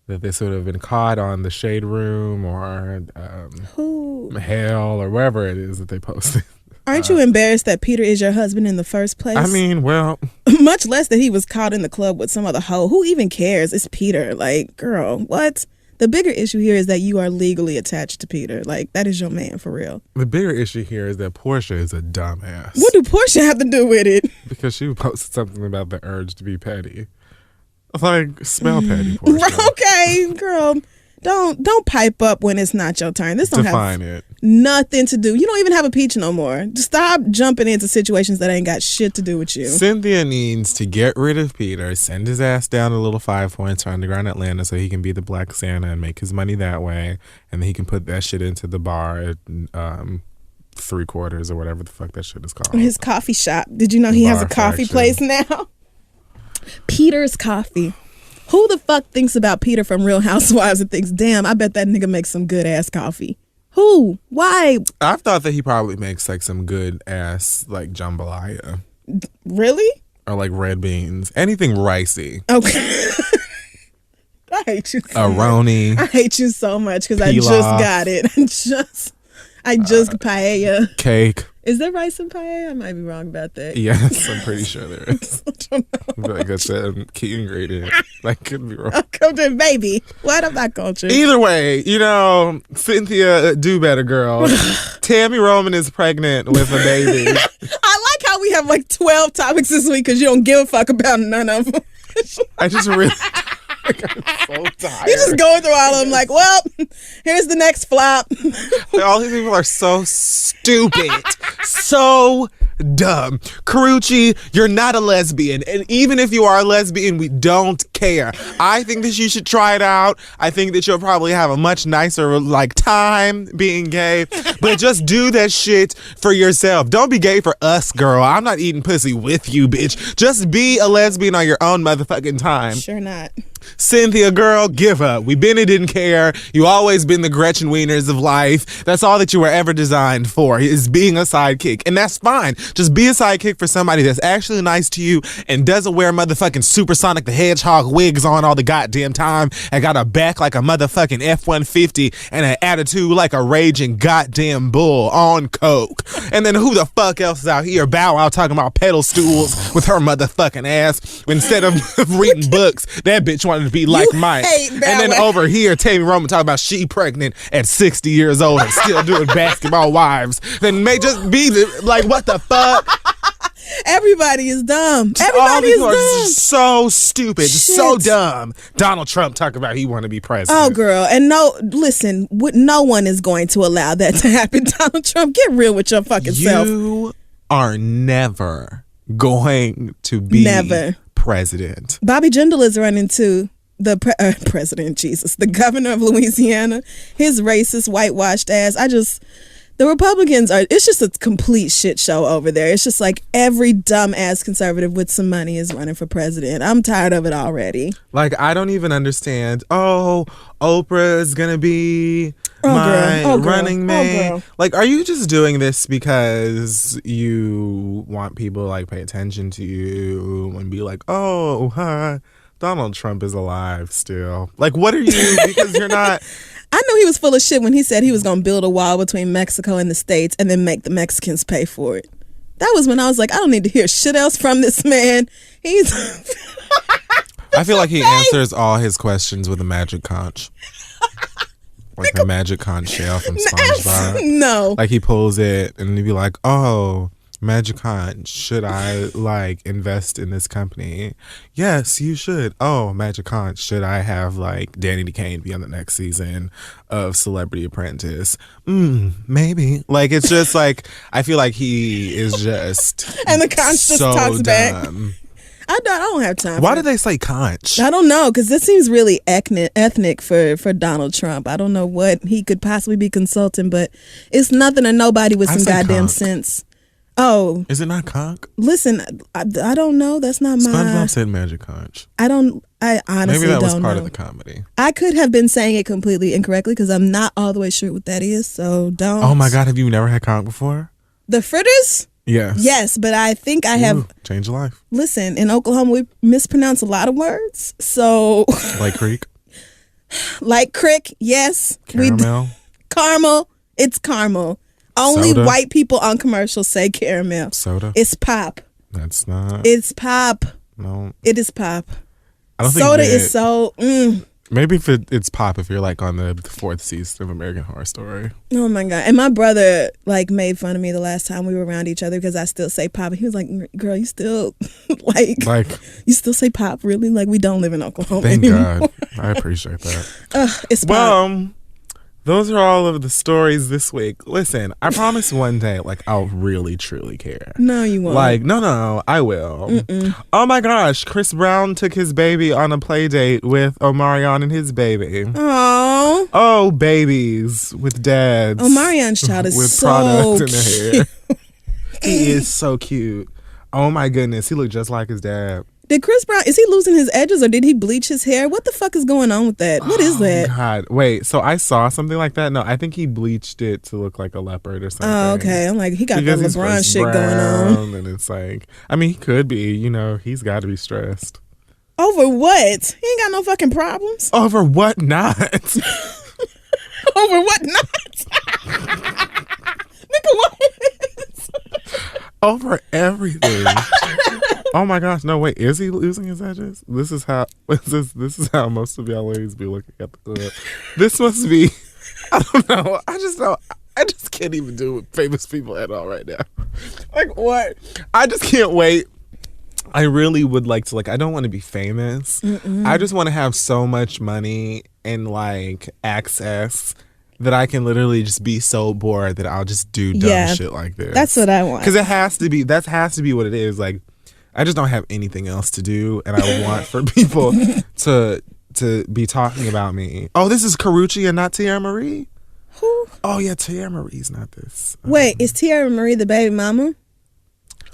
that this would have been caught on the Shade Room or Hell or wherever it is that they posted.
Aren't you embarrassed that Peter is your husband in the first place?
I mean, well.
Much less that he was caught in the club with some other hoe. Who even cares? It's Peter. Like, girl, what? The bigger issue here is that you are legally attached to Peter. Like, that is your man for real.
The bigger issue here is that Portia is a dumbass.
What do Portia have to do with it?
Because she posted something about the urge to be petty. Like, smell petty, Portia.
Okay, girl. Don't pipe up when it's not your turn. This don't
Define
have
it.
Nothing to do. You don't even have a peach no more. Just stop jumping into situations that ain't got shit to do with you.
Cynthia needs to get rid of Peter, send his ass down a little 5 points to Underground Atlanta so he can be the Black Santa and make his money that way, and then he can put that shit into the bar at 3/4 or whatever the fuck that shit is called.
His coffee shop. Did you know he has a coffee place now? Peter's Coffee. Who the fuck thinks about Peter from Real Housewives and thinks, damn, I bet that nigga makes some good ass coffee? Who? Why?
I've thought that he probably makes like some good ass like jambalaya.
Really?
Or like red beans. Anything ricey.
Okay. I hate you so
Aroni.
much. I hate you so much because I just got it. I just paella.
Cake.
Is there rice in paella? I might be wrong about that.
Yes, I'm pretty sure there is. I don't know. Like I said, key ingredient. Like, could be wrong.
Come to baby. What about culture?
Either way, Cynthia, do better, girl. Tammy Roman is pregnant with a baby.
I like how we have like 12 topics this week because you don't give a fuck about none of them.
I just really... I'm so tired.
You're just going through all of them like, well, here's the next flop.
All these people are so stupid. So dumb. Karrueche, you're not a lesbian. And even if you are a lesbian, we don't care. I think that you should try it out. I think that you'll probably have a much nicer like time being gay. But just do that shit for yourself. Don't be gay for us, girl. I'm not eating pussy with you, bitch. Just be a lesbian on your own motherfucking time.
Sure not.
Cynthia, girl, give up. We been and didn't care. You always been the Gretchen Wieners of life. That's all that you were ever designed for, is being a sidekick. And that's fine. Just be a sidekick for somebody that's actually nice to you and doesn't wear motherfucking Supersonic the Hedgehog wigs on all the goddamn time and got a back like a motherfucking F-150 and an attitude like a raging goddamn bull on coke. And then who the fuck else is out here Bow Wow talking about pedal stools with her motherfucking ass instead of reading books? That bitch wanted to be like Mike. And then over here, Tammy Roman talking about she pregnant at 60 years old and still doing Basketball Wives. Then may just be like, what the fuck?
Everybody is dumb. Everybody is dumb.
So stupid. Shit. So dumb. Donald Trump talking about he want to be president.
Oh, girl. And listen, no one is going to allow that to happen. Donald Trump, get real with your fucking self.
You are never going to be president.
Bobby Jindal is running to the president, Jesus, the governor of Louisiana. His racist, whitewashed ass. The Republicans it's just a complete shit show over there. It's just like every dumb ass conservative with some money is running for president. I'm tired of it already.
Like, I don't even understand. Oh, Oprah is going to be my running mate. Like, are you just doing this because you want people to like pay attention to you and be like, oh, huh, Donald Trump is alive still? Like, what are you? Because you're not.
I knew he was full of shit when he said he was going to build a wall between Mexico and the States and then make the Mexicans pay for it. That was when I was like, I don't need to hear shit else from this man.
I feel like he answers all his questions with a magic conch. Like the magic conch shell from SpongeBob.
No.
Like he pulls it and he'd be like, oh, magic conch, should I like invest in this company? Yes, you should. Oh, magic conch, should I have like Danny DeCane be on the next season of Celebrity Apprentice? Maybe. Like, it's just like, I feel like he is just
and the conch just
so
talks
dumb.
Back. I don't have time.
Why do they say conch?
I don't know, because this seems really ethnic for Donald Trump. I don't know what he could possibly be consulting, but it's nothing or nobody with some goddamn conch. Sense. Oh.
Is it not conch?
Listen, I don't know. That's not my...
SpongeBob said magic conch.
I honestly don't know.
Maybe that was part of the comedy.
I could have been saying it completely incorrectly because I'm not all the way sure what that is, so don't...
Oh my God, have you never had conch before?
The fritters?
Yes.
Yes, but I think I have...
Changed your life.
Listen, in Oklahoma, we mispronounce a lot of words, so...
Like creek?
Like crick, yes.
Caramel?
Caramel. It's caramel. Only
Soda.
White people on commercials say caramel.
Soda?
It's pop.
That's not.
It's pop.
No.
It is pop.
I don't
Soda
think
is so...
Maybe if it's pop if you're like on the fourth season of American Horror Story.
Oh my God. And my brother like made fun of me the last time we were around each other because I still say pop. And he was like, girl, you still like you still say pop, really? Like, we don't live in Oklahoma anymore.
God. I appreciate that.
It's pop.
Well, those are all of the stories this week. Listen, I promise one day, like, I'll really, truly care.
No, you won't.
Like, no, I will. Oh my gosh, Chris Brown took his baby on a play date with Omarion and his baby.
Aww.
Oh, babies with dads.
Omarion's child is
with
so
product in
cute.
their hair. He is so cute. Oh my goodness, he looked just like his dad.
Did Chris Brown, is he losing his edges or did he bleach his hair? What the fuck is going on with that? What is that?
God, wait, so I saw something like that? No, I think he bleached it to look like a leopard or something.
Oh, okay. I'm like, he got
because
that LeBron shit going on.
And it's like, I mean, he could be, he's got to be stressed.
Over what? He ain't got no fucking problems.
Over what not?
Over what not? Nigga, what?
Over everything. Oh my gosh, no, wait, is he losing his edges? This is how most of y'all ladies be looking at the club. This must be, I don't know, I just can't even do with famous people at all right now. Like, what? I just can't wait. I really would like to, I don't want to be famous. I just want to have so much money and access that I can literally just be so bored that I'll just do dumb shit like this.
That's what I want.
Because that has to be what it is. Like, I just don't have anything else to do, and I want for people to be talking about me. Oh, this is Karrueche and not Tierra Marie?
Who?
Oh, yeah, Tierra Marie's not this.
Wait, is Tierra Marie the baby mama?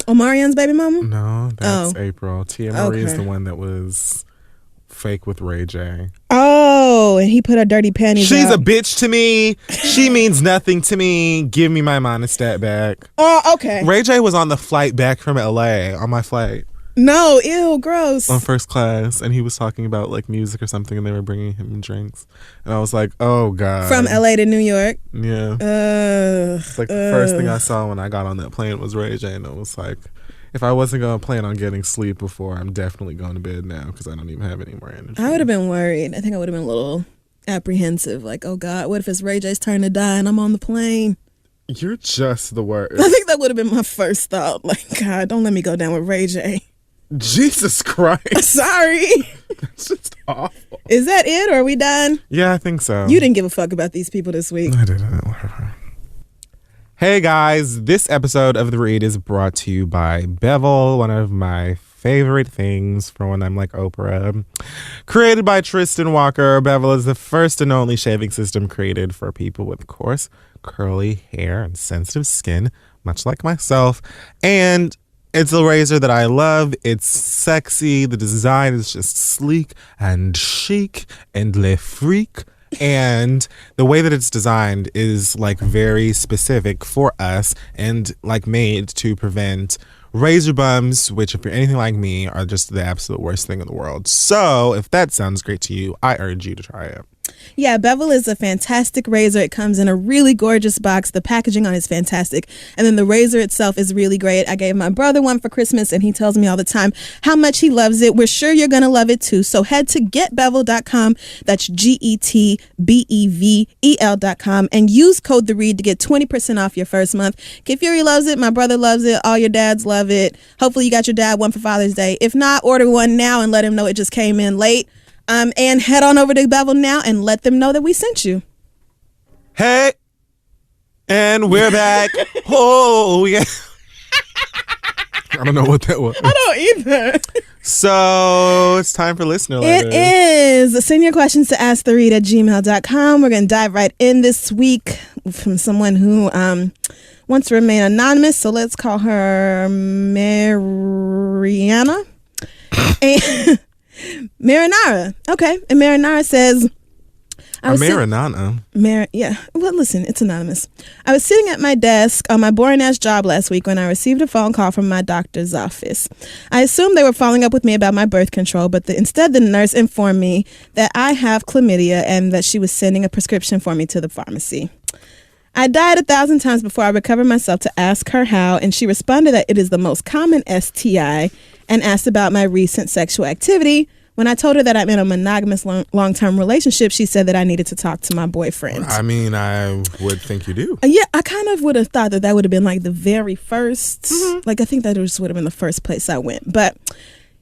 Omarion's baby mama?
No, that's April. Tierra Marie is the one that was fake with Ray J.
Oh, and he put her dirty panties
She's
out.
a bitch to me. She means nothing to me. Give me my monostat back.
Oh, okay.
Ray J was on the flight back from LA on my flight.
No, ew, gross.
On first class, and he was talking about like music or something, and they were bringing him drinks, and I was like, "Oh God!"
From LA to New York.
Yeah, it's like the first thing I saw when I got on that plane was Ray J, and I was like, if I wasn't gonna plan on getting sleep before, I'm definitely going to bed now because I don't even have any more energy.
I would have been worried. I think I would have been a little apprehensive, like, oh God, what if it's Ray J's turn to die and I'm on the plane?
You're just the worst.
I think that would have been my first thought. Like, God, don't let me go down with Ray J.
Jesus Christ.
Sorry.
That's just awful.
Is that it, or are we done?
Yeah, I think so.
You didn't give a fuck about these people this week.
I didn't. Whatever. Hey guys, this episode of The Read is brought to you by Bevel, one of my favorite things for when I'm like Oprah. Created by Tristan Walker, Bevel is the first and only shaving system created for people with coarse, curly hair and sensitive skin, much like myself. And it's a razor that I love. It's sexy. The design is just sleek and chic and le freak. And the way that it's designed is like very specific for us and like made to prevent razor bumps, which if you're anything like me are just the absolute worst thing in the world. So if that sounds great to you, I urge you to try it.
Yeah, Bevel is a fantastic razor. It comes in a really gorgeous box. The packaging on it is fantastic. And then the razor itself is really great. I gave my brother one for Christmas, and he tells me all the time how much he loves it. We're sure you're going to love it too. So head to getbevel.com. That's GETBEVEL.com. And use code THEREAD to get 20% off your first month. Kid Fury loves it. My brother loves it. All your dads love it. Hopefully you got your dad one for Father's Day. If not, order one now and let him know it just came in late. And head on over to Bevel now and let them know that we sent you.
Hey, and we're back. Oh, yeah. I don't know what that was.
I don't either.
So it's time for listener letters.
It is. Send your questions to asktheread@gmail.com. We're going to dive right in this week from someone who wants to remain anonymous. So let's call her Mariana. And Marinara. Okay. And Marinara says,
Marinana.
Yeah. Well, listen, it's anonymous. I was sitting at my desk on my boring ass job last week when I received a phone call from my doctor's office. I assumed they were following up with me about my birth control, but instead the nurse informed me that I have chlamydia and that she was sending a prescription for me to the pharmacy. I died 1,000 times before I recovered myself to ask her how, and she responded that it is the most common STI and asked about my recent sexual activity. When I told her that I'm in a monogamous long-term relationship, she said that I needed to talk to my boyfriend.
I mean, I would think you do.
Yeah, I kind of would have thought that would have been like the very first.
Mm-hmm.
Like, I think that just would have been the first place I went. But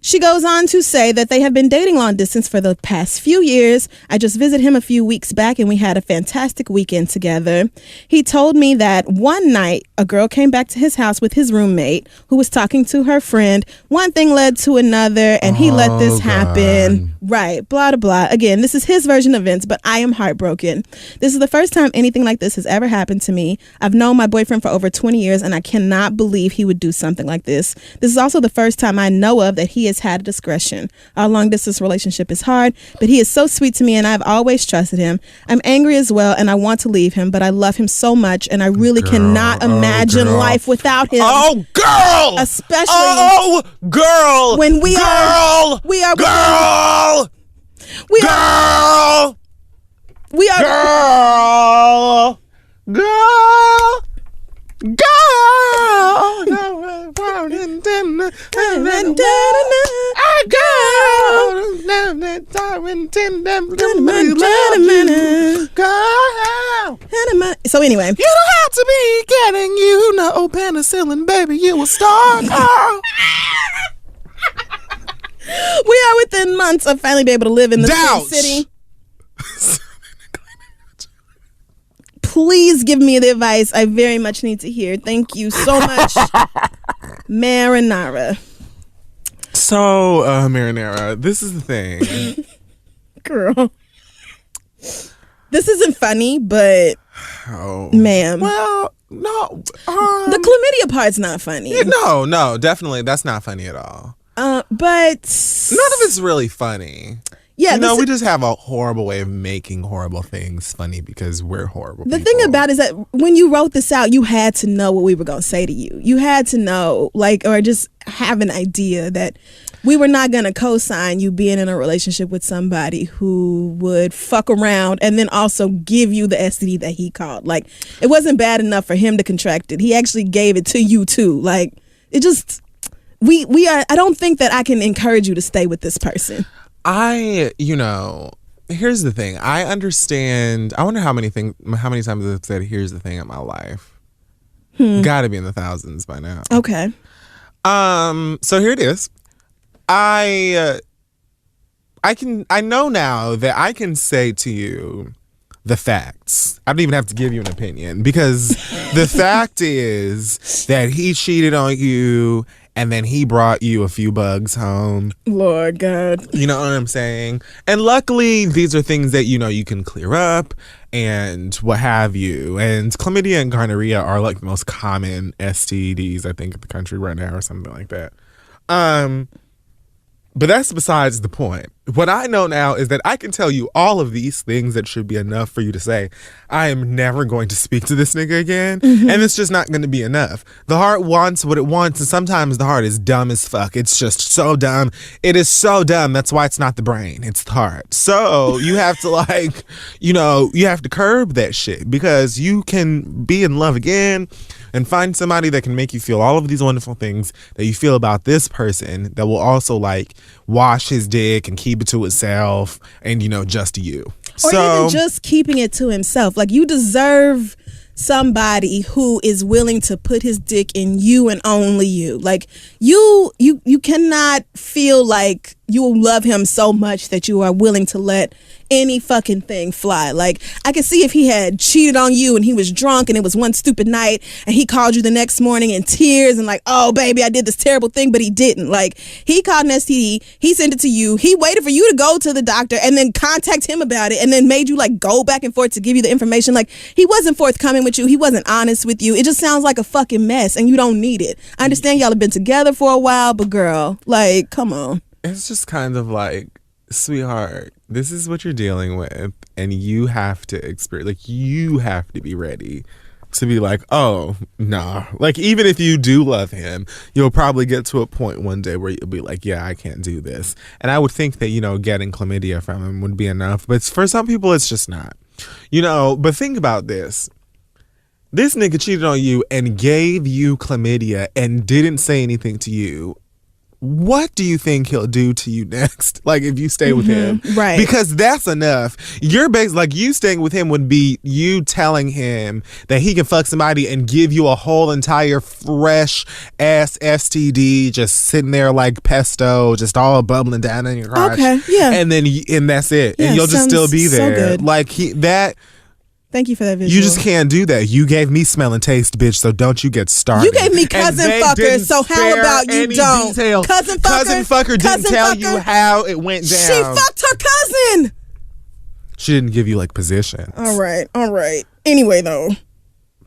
she goes on to say that they have been dating long distance for the past few years. I just visited him a few weeks back and we had a fantastic weekend together. He told me that one night a girl came back to his house with his roommate who was talking to her friend. One thing led to another and he let this happen. Right, blah, blah, blah. Again, this is his version of events, but I am heartbroken. This is the first time anything like this has ever happened to me. I've known my boyfriend for over 20 years and I cannot believe he would do something like this. This is also the first time I know of that he has had a discretion. Our long distance relationship is hard, but he is so sweet to me and I've always trusted him. I'm angry as well and I want to leave him, but I love him so much and I really cannot imagine life without him.
Oh, girl!
Especially
girl!
When we are
girl!
Girl! So anyway,
you don't have to be getting penicillin, baby, you a star, girl.
We are within months of finally being able to live in the same city. Please give me the advice I very much need to hear. Thank you so much, Marinara.
So, Marinara, this is the thing.
Girl. This isn't funny, but ma'am.
Well, no.
The chlamydia part's not funny.
Yeah, no, definitely. That's not funny at all.
But
none of it's really funny.
Yeah,
we just have a horrible way of making horrible things funny because we're horrible
The
people.
thing about it is that when you wrote this out, you had to know what we were going to say to you. You had to know, or just have an idea that we were not going to co-sign you being in a relationship with somebody who would fuck around and then also give you the STD that he called. Like, it wasn't bad enough for him to contract it. He actually gave it to you too. Like, it just, I don't think that I can encourage you to stay with this person.
Here's the thing. I understand. I wonder how many times I've said, here's the thing in my life. Gotta be in the thousands by now.
Okay.
So here it is. I know now that I can say to you the facts. I don't even have to give you an opinion because the fact is that he cheated on you and then he brought you a few bugs home.
Lord God.
You know what I'm saying? And luckily, these are things that, you can clear up and what have you. And chlamydia and gonorrhea are like the most common STDs, I think, in the country right now or something like that. But that's besides the point. What I know now is that I can tell you all of these things that should be enough for you to say, I am never going to speak to this nigga again. Mm-hmm. And it's just not going to be enough. The heart wants what it wants. And sometimes the heart is dumb as fuck. It's just so dumb. It is so dumb. That's why it's not the brain. It's the heart. So you have to you have to curb that shit because you can be in love again and find somebody that can make you feel all of these wonderful things that you feel about this person that will also wash his dick and keep it to itself and, just you.
Or even just keeping it to himself. Like, you deserve somebody who is willing to put his dick in you and only you. Like, you cannot feel like you love him so much that you are willing to let any fucking thing fly. Like, I could see if he had cheated on you and he was drunk and it was one stupid night and he called you the next morning in tears and oh baby, I did this terrible thing, but he didn't. Like, he called an STD, he sent it to you, he waited for you to go to the doctor and then contact him about it and then made you go back and forth to give you the information. Like, he wasn't forthcoming with you, he wasn't honest with you. It just sounds like a fucking mess and you don't need it. I understand y'all have been together for a while, but girl, come on.
It's just kind of sweetheart, this is what you're dealing with, and you have to experience, you have to be ready to be oh, nah. Even if you do love him, you'll probably get to a point one day where you'll be yeah, I can't do this. And I would think that, getting chlamydia from him would be enough, but for some people, it's just not. But think about this. This nigga cheated on you and gave you chlamydia and didn't say anything to you. What do you think he'll do to you next? If you stay with him.
Right.
Because that's enough. You're you staying with him would be you telling him that he can fuck somebody and give you a whole entire fresh ass STD just sitting there like pesto, just all bubbling down in your crotch.
Okay, yeah.
And then and that's it. Yeah, and you'll just still be there.
So good. Thank you for that visual.
You just can't do that. You gave me smell and taste, bitch, so don't you get started.
You gave me cousin fucker, so how about you don't?
Detail. Cousin fucker didn't tell you how it went down.
She fucked her cousin.
She didn't give you positions.
All right. Anyway, though.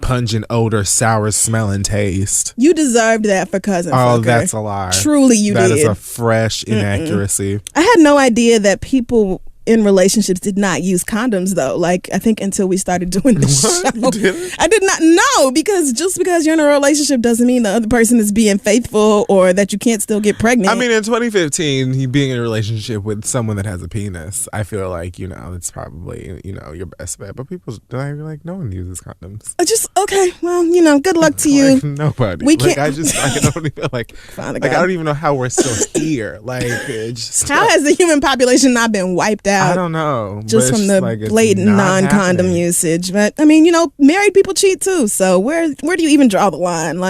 Pungent odor, sour smell and taste.
You deserved that for cousin fucker.
Oh, that's a lie.
Truly you did.
That is a fresh inaccuracy.
I had no idea that people in relationships did not use condoms though. I think until we started doing this show.
You didn't?
I did not know, because just because you're in a relationship doesn't mean the other person is being faithful or that you can't still get pregnant.
I mean, in 2015, being in a relationship with someone that has a penis, I feel it's probably, your best bet. But people don't no one uses condoms.
Okay, well, good luck to you.
Nobody.
We can't.
I don't even
Father
I
God.
don't even know how we're still here.
How has the human population not been wiped out?
I don't know.
Just from the blatant non-condom usage. But I mean, married people cheat too. So where do you even draw the line?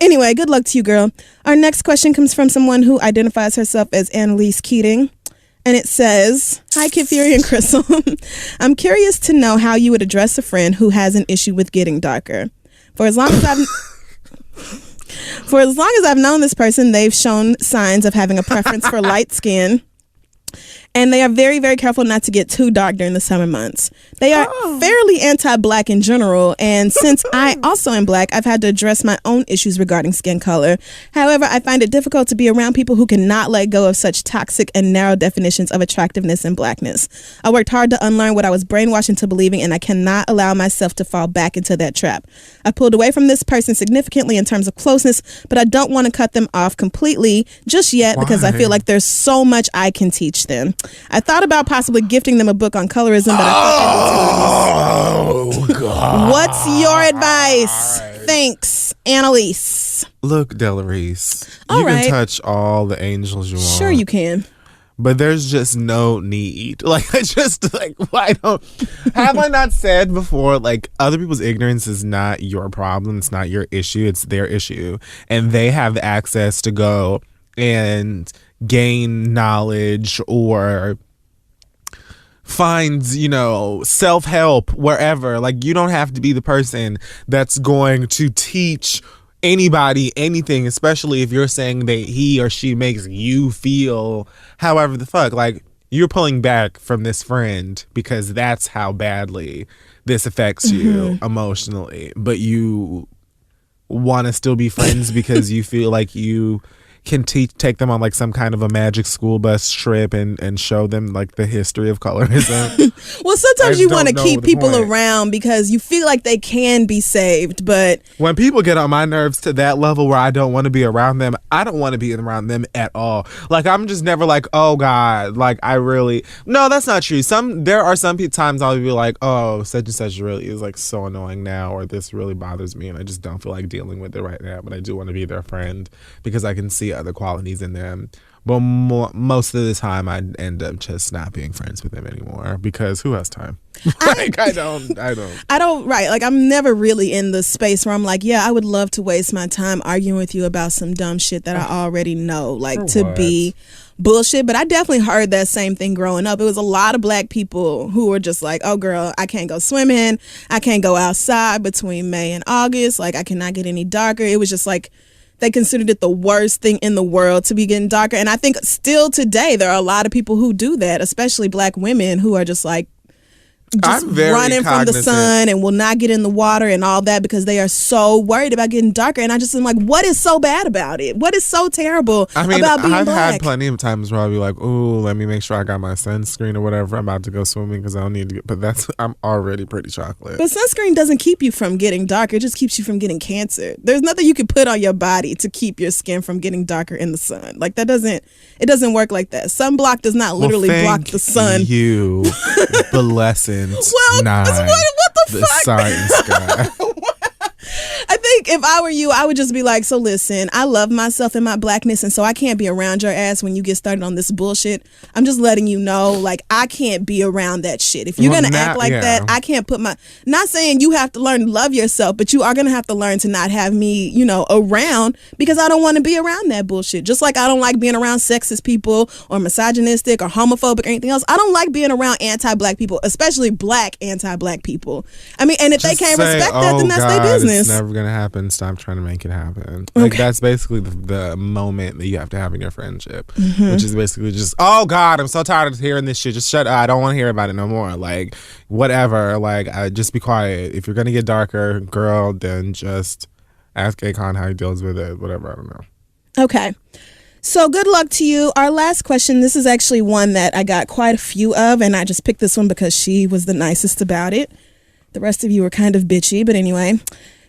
Anyway, good luck to you, girl. Our next question comes from someone who identifies herself as Annalise Keating. And it says, "Hi, Kid Fury and Crissle. I'm curious to know how you would address a friend who has an issue with getting darker. For as long as I've For as long as I've known this person, they've shown signs of having a preference for light skin. And they are very, very careful not to get too dark during the summer months. They are fairly anti-black in general, and since I also am black, I've had to address my own issues regarding skin color. However, I find it difficult to be around people who cannot let go of such toxic and narrow definitions of attractiveness and blackness. I worked hard to unlearn what I was brainwashed into believing, and I cannot allow myself to fall back into that trap. I pulled away from this person significantly in terms of closeness, but I don't want to cut them off completely just yet because I feel like there's so much I can teach them. I thought about possibly gifting them a book on colorism, but I thought that'd be too
God.
What's your advice? Thanks, Annalise.
Look, Delarice,
All
you
right.
can touch all the angels you want.
Sure you can.
But there's just no need. Like, I just, like, why don't... Have I not said before, like, other people's ignorance is not your problem. It's not your issue. It's their issue. And they have access to go and gain knowledge or find, self-help wherever. Like, you don't have to be the person that's going to teach anybody anything, especially if you're saying that he or she makes you feel however the fuck. Like, you're pulling back from this friend because that's how badly this affects you emotionally, but you want to still be friends because you feel like you can take them on like some kind of a magic school bus trip and show them like the history of colorism.
Well, sometimes you want to keep people around because you feel like they can be saved, but
when people get on my nerves to that level where I don't want to be around them, I don't want to be around them at all. Like, I'm just never like, oh God, like no, that's not true. There are some times I'll be like, oh, such and such really is like so annoying now, or this really bothers me and I just don't feel like dealing with it right now, but I do want to be their friend because I can see other qualities in them. But most of the time I end up just not being friends with them anymore because who has time? Like, I don't right. Like,
I'm never really in the space where I'm like, yeah, I would love to waste my time arguing with you about some dumb shit that I already know, like, to be bullshit. But I definitely heard that same thing growing up. It was a lot of black people who were just like, oh girl, I can't go swimming, I can't go outside between May and August, like I cannot get any darker. It was just like they considered it the worst thing in the world to be getting darker. And I think still today there are a lot of people who do that, especially black women who are just like running from the sun and will not get in the water and all that because they are so worried about getting darker. And I just am like, what is so bad about it? What is so terrible about being black?
I've had plenty of times where I'll be like, ooh, let me make sure I got my sunscreen or whatever. I'm about to go swimming because I don't need to get, but I'm already pretty chocolate.
But sunscreen doesn't keep you from getting darker. It just keeps you from getting cancer. There's nothing you can put on your body to keep your skin from getting darker in the sun. Like, it doesn't work like that. Sunblock does not literally block the sun.
You, blessings.
Well, what the fuck?
Science guy.
I think if I were you, I would just be like, so listen, I love myself and my blackness, and so I can't be around your ass when you get started on this bullshit. I'm just letting you know, like, I can't be around that shit. If you're going to act like that, I can't put not saying you have to learn to love yourself, but you are going to have to learn to not have me, around because I don't want to be around that bullshit. Just like I don't like being around sexist people or misogynistic or homophobic or anything else. I don't like being around anti-black people, especially black anti-black people. I mean, and if they can't respect that, then that's their business.
It's never gonna happen. Stop trying to make it happen. Like, that's basically the moment that you have to have in your friendship, which is basically just, oh God, I'm so tired of hearing this shit. Just shut up. I don't want to hear about it no more. Like, whatever. Like, just be quiet. If you're gonna get darker, girl, then just ask Akon how he deals with it. Whatever. I don't know.
Okay. So good luck to you. Our last question, this is actually one that I got quite a few of, and I just picked this one because she was the nicest about it. The rest of you were kind of bitchy, but anyway.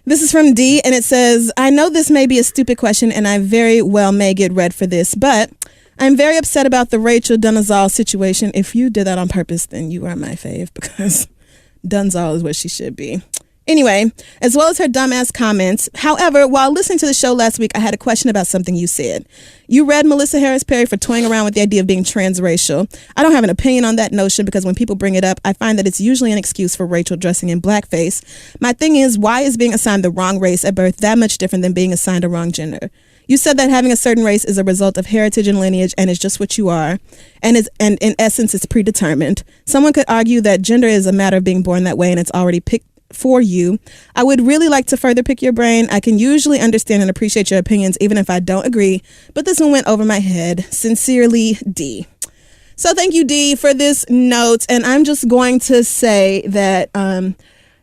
This is from D, and it says, I know this may be a stupid question, and I very well may get read for this, but I'm very upset about the Rachel Dolezal situation. If you did that on purpose, then you are my fave, because Dolezal is what she should be. Anyway, as well as her dumbass comments. However, while listening to the show last week, I had a question about something you said. You read Melissa Harris Perry for toying around with the idea of being transracial. I don't have an opinion on that notion because when people bring it up, I find that it's usually an excuse for Rachel dressing in blackface. My thing is, why is being assigned the wrong race at birth that much different than being assigned a wrong gender? You said that having a certain race is a result of heritage and lineage and is just what you are, and in essence it's predetermined. Someone could argue that gender is a matter of being born that way and it's already picked for you. I would really like to further pick your brain. I can usually understand and appreciate your opinions, even if I don't agree. But this one went over my head. Sincerely, D. So thank you, D, for this note. And I'm just going to say that,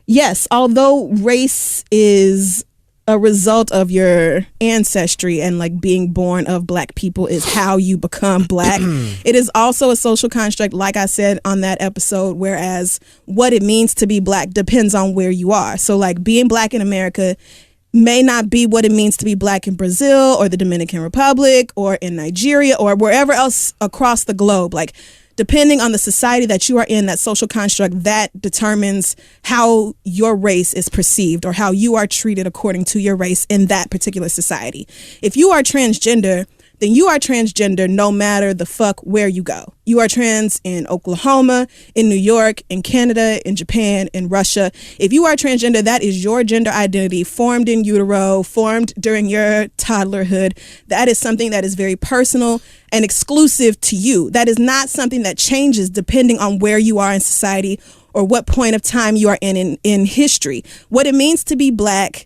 yes, although race is a result of your ancestry and like being born of black people is how you become black. It is also a social construct, like I said on that episode, whereas what it means to be black depends on where you are. So like being black in America may not be what it means to be black in Brazil or the Dominican Republic or in Nigeria or wherever else across the globe. Like depending on the society that you are in, that social construct, that determines how your race is perceived or how you are treated according to your race in that particular society. If you are transgender, then you are transgender no matter the fuck where you go. You are trans in Oklahoma, in New York, in Canada, in Japan, in Russia. If you are transgender, that is your gender identity formed in utero, formed during your toddlerhood. That is something that is very personal and exclusive to you. That is not something that changes depending on where you are in society or what point of time you are in history. What it means to be black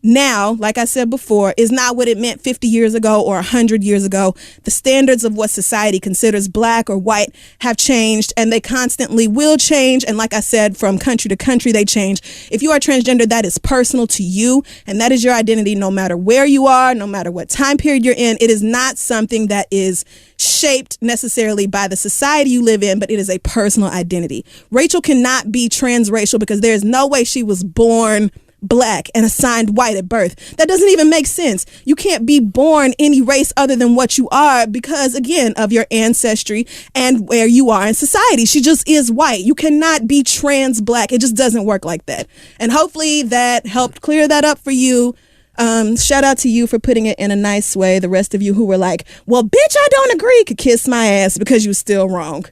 now, like I said before, is not what it meant 50 years ago or 100 years ago. The standards of what society considers black or white have changed, and they constantly will change. And like I said, from country to country, they change. If you are transgender, that is personal to you, and that is your identity no matter where you are, no matter what time period you're in. It is not something that is shaped necessarily by the society you live in, but it is a personal identity. Rachel cannot be transracial because there is no way she was born black and assigned white at birth. That doesn't even make sense. You can't be born any race other than what you are because, again, of your ancestry and where you are in society. She just is white. You cannot be trans black. It just doesn't work like that. And hopefully that helped clear that up for you. Shout out to you for putting it in a nice way. The rest of you who were like, well, bitch, I don't agree, could kiss my ass because you were still wrong.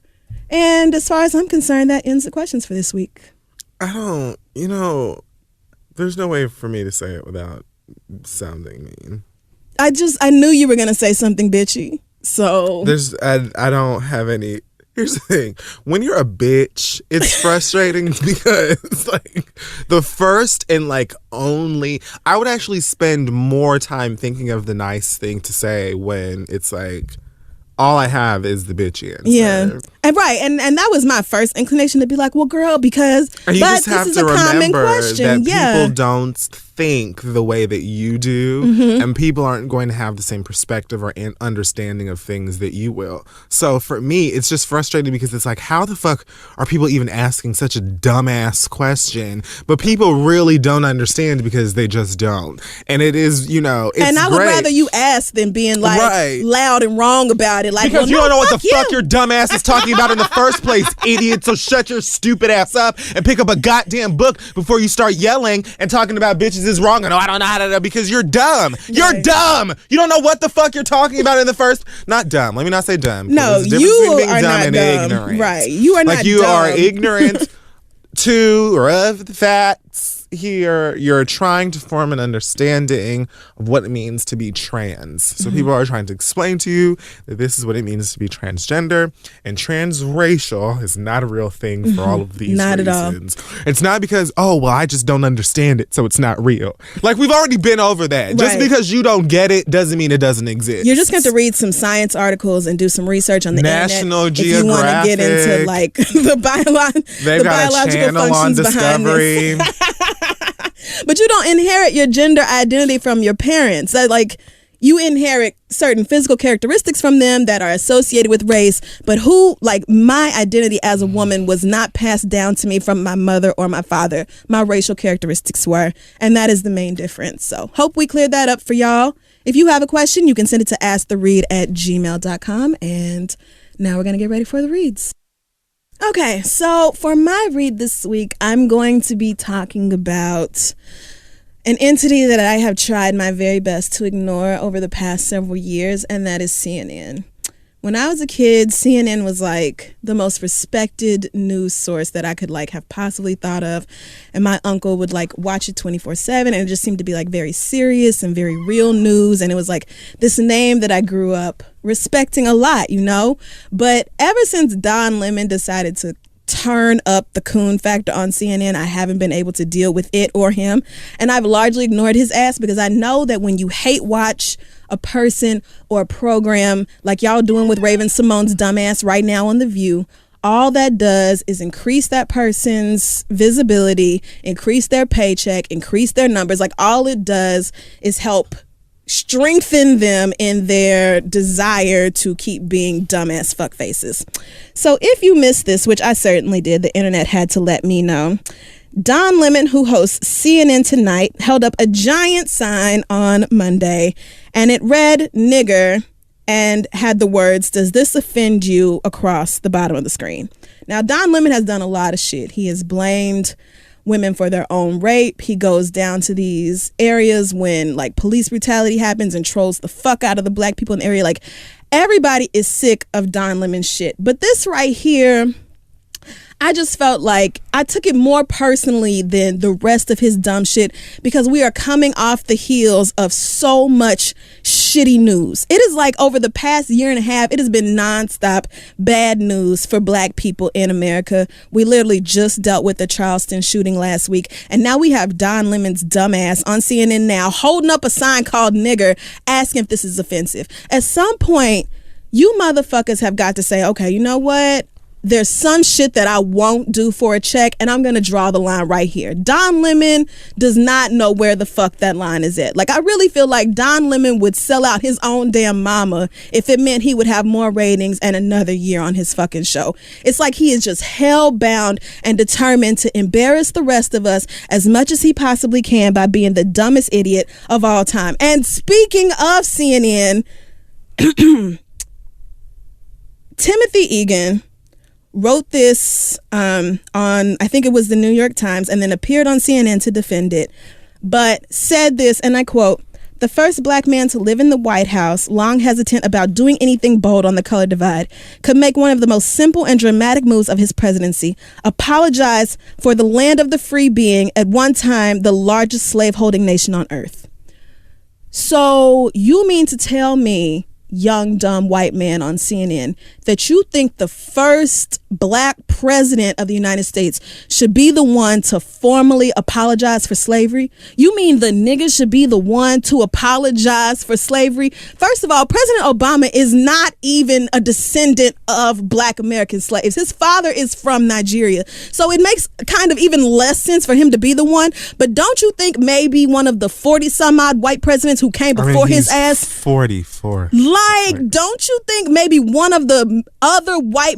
And as far as I'm concerned, that ends the questions for this week.
There's no way for me to say it without sounding mean.
I knew you were going to say something bitchy. So
I don't have any. Here's the thing. When you're a bitch, it's frustrating because like the first and like only, I would actually spend more time thinking of the nice thing to say when it's like, all I have is the bitchy answer.
Yeah. And right. And that was my first inclination to be like, well, girl, because
and you
but
just have
this is
to
a common
remember
question.
that people don't think the way that you do, and people aren't going to have the same perspective or understanding of things that you will. So for me, it's just frustrating because it's like, how the fuck are people even asking such a dumbass question? But people really don't understand because they just don't. And it is, it's
and I would
great.
rather you ask than being like loud and wrong about it. Like,
because you don't know what the fuck
you.
your dumbass is talking about in the first place, idiot. So shut your stupid ass up and pick up a goddamn book before you start yelling and talking about bitches is wrong and I don't know how to, because you're dumb. You're dumb. You don't know what the fuck you're talking about in the first. Not dumb. Let me not say dumb.
No, you are not dumb.
Ignorant.
Right. You are not
like you
dumb.
are ignorant to or of the facts. Here, you're trying to form an understanding of what it means to be trans. So people are trying to explain to you that this is what it means to be transgender, and transracial is not a real thing for all of these
not
reasons.
At all.
It's not because, I just don't understand it, so it's not real. Like, we've already been over that. Right. Just because you don't get it doesn't mean it doesn't exist.
You're just going to read some science articles and do some research on the
National
internet
Geographic.
if you want to get into like the biological functions behind this. But you don't inherit your gender identity from your parents. Like, you inherit certain physical characteristics from them that are associated with race, but my identity as a woman was not passed down to me from my mother or my father. My racial characteristics were, and that is the main difference. So hope we cleared that up for y'all. If you have a question, you can send it to asktheread@gmail.com. And now we're going to get ready for the reads. Okay, so for my read this week, I'm going to be talking about an entity that I have tried my very best to ignore over the past several years, and that is CNN. When I was a kid, CNN was like the most respected news source that I could have possibly thought of. And my uncle would watch it 24/7, and it just seemed to be very serious and very real news. And it was this name that I grew up respecting a lot, But ever since Don Lemon decided to turn up the coon factor on CNN. I haven't been able to deal with it or him. And I've largely ignored his ass because I know that when you hate watch a person or a program like y'all doing with Raven Simone's dumbass right now on The View, all that does is increase that person's visibility, increase their paycheck, increase their numbers. Like, all it does is help strengthen them in their desire to keep being dumbass fuckfaces. So if you missed this, which I certainly did, the internet had to let me know, Don Lemon, who hosts CNN Tonight, held up a giant sign on Monday, and it read nigger and had the words, "Does this offend you?" across the bottom of the screen. Now, Don Lemon has done a lot of shit. He has blamed women for their own rape. He goes down to these areas when like police brutality happens and trolls the fuck out of the black people in the area. Like, everybody is sick of Don Lemon's shit. But this right here, I just felt like I took it more personally than the rest of his dumb shit because we are coming off the heels of so much shitty news. It is like over the past year and a half, it has been nonstop bad news for black people in America. We literally just dealt with the Charleston shooting last week, and now we have Don Lemon's dumbass on CNN now holding up a sign called nigger, asking if this is offensive. At some point, you motherfuckers have got to say, okay, you know what? There's some shit that I won't do for a check, and I'm going to draw the line right here. Don Lemon does not know where the fuck that line is at. Like, I really feel like Don Lemon would sell out his own damn mama if it meant he would have more ratings and another year on his fucking show. It's like he is just hell-bound and determined to embarrass the rest of us as much as he possibly can by being the dumbest idiot of all time. And speaking of CNN, Timothy Egan wrote this on, I think it was the New York Times, and then appeared on CNN to defend it, but said this, and I quote, "The first black man to live in the White House, long hesitant about doing anything bold on the color divide, could make one of the most simple and dramatic moves of his presidency: apologize for the land of the free being at one time the largest slaveholding nation on earth." So you mean to tell me, young dumb white man on CNN, that you think the first black president of the United States should be the one to formally apologize for slavery? You mean the nigga should be the one to apologize for slavery? First of all, President Obama is not even a descendant of black American slaves. His father is from Nigeria. So it makes kind of even less sense for him to be the one. But don't you think maybe one of the 40 some odd white presidents who came before his ass,
44,
like, don't you think maybe one of the other white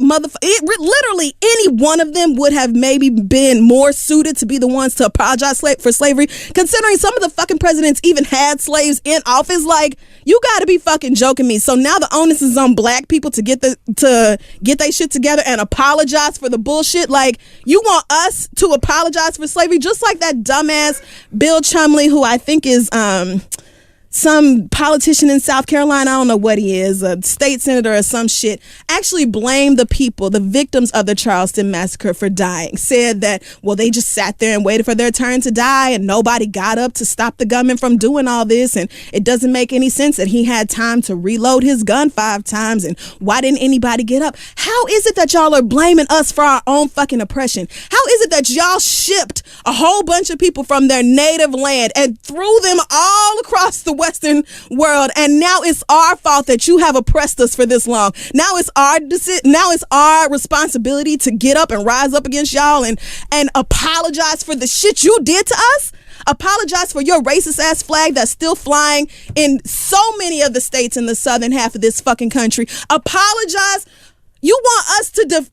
literally any one of them would have maybe been more suited to be the ones to apologize for slavery, considering some of the fucking presidents even had slaves in office? Like, you gotta be fucking joking me. So now the onus is on black people to get their shit together and apologize for the bullshit. Like, you want us to apologize for slavery, just like that dumbass Bill Chumley, who I think is some politician in South Carolina, I don't know what he is, a state senator or some shit, actually blamed the people, the victims of the Charleston massacre, for dying. Said that, well, they just sat there and waited for their turn to die and nobody got up to stop the gunman from doing all this, and it doesn't make any sense that he had time to reload his gun 5 times, and why didn't anybody get up? How is it that y'all are blaming us for our own fucking oppression? How is it that y'all shipped a whole bunch of people from their native land and threw them all across the Western world, and now it's our fault that you have oppressed us for this long? Now it's our responsibility to get up and rise up against y'all and apologize for the shit you did to us? Apologize for your racist ass flag that's still flying in so many of the states in the southern half of this fucking country. Apologize. You want us to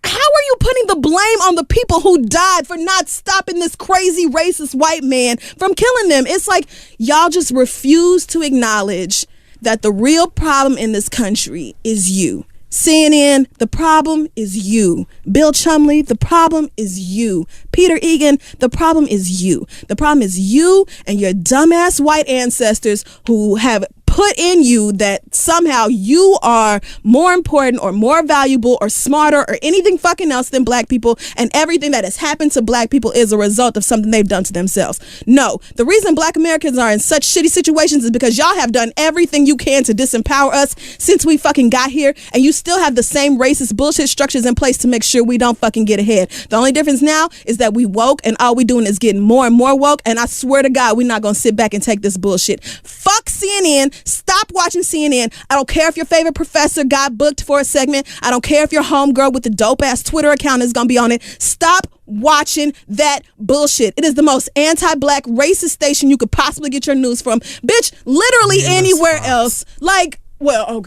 how are you putting the blame on the people who died for not stopping this crazy racist white man from killing them? It's like y'all just refuse to acknowledge that the real problem in this country is you. CNN, the problem is you. Bill Chumley, the problem is you. Peter Egan, the problem is you. The problem is you and your dumbass white ancestors who have put in you that somehow you are more important or more valuable or smarter or anything fucking else than black people, and everything that has happened to black people is a result of something they've done to themselves. No, the reason black Americans are in such shitty situations is because y'all have done everything you can to disempower us since we fucking got here, and you still have the same racist bullshit structures in place to make sure we don't fucking get ahead. The only difference now is that we woke, and all we doing is getting more and more woke, and I swear to God, we're not gonna sit back and take this bullshit. Fuck CNN. Stop watching CNN. I don't care if your favorite professor got booked for a segment. I don't care if your homegirl with the dope ass Twitter account is gonna be on it. Stop watching that bullshit. It is the most anti-black racist station you could possibly get your news from. Bitch, literally anywhere else. Like, well,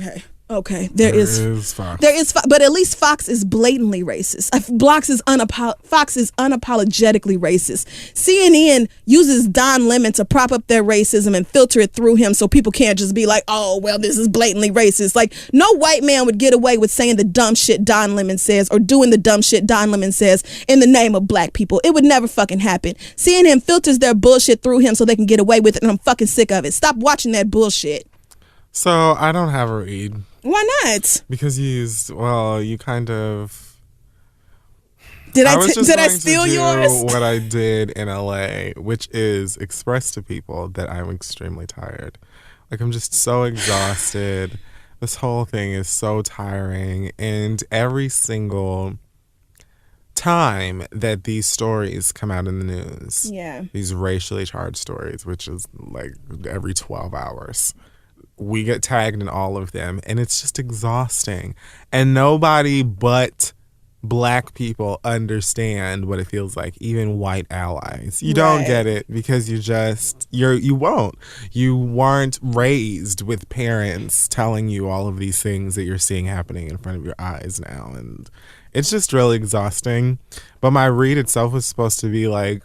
okay, there is
Fox.
But at least Fox is blatantly racist. Fox is unapologetically racist. CNN uses Don Lemon to prop up their racism and filter it through him, so people can't just be like, oh, well, this is blatantly racist. Like, no white man would get away with saying the dumb shit Don Lemon says or doing the dumb shit Don Lemon says in the name of black people. It would never fucking happen. CNN filters their bullshit through him so they can get away with it, and I'm fucking sick of it. Stop watching that bullshit.
So I don't have a read.
Why not?
Because you kind of...
Did I
did
steal yours?
What I did in LA, which is express to people that I'm extremely tired. Like, I'm just so exhausted. This whole thing is so tiring. And every single time that these stories come out in the news, these racially charged stories, which is like every 12 hours, we get tagged in all of them, and it's just exhausting. And nobody but black people understand what it feels like, even white allies. You don't get it because you weren't raised with parents telling you all of these things that you're seeing happening in front of your eyes now. And it's just really exhausting. But my read itself was supposed to be like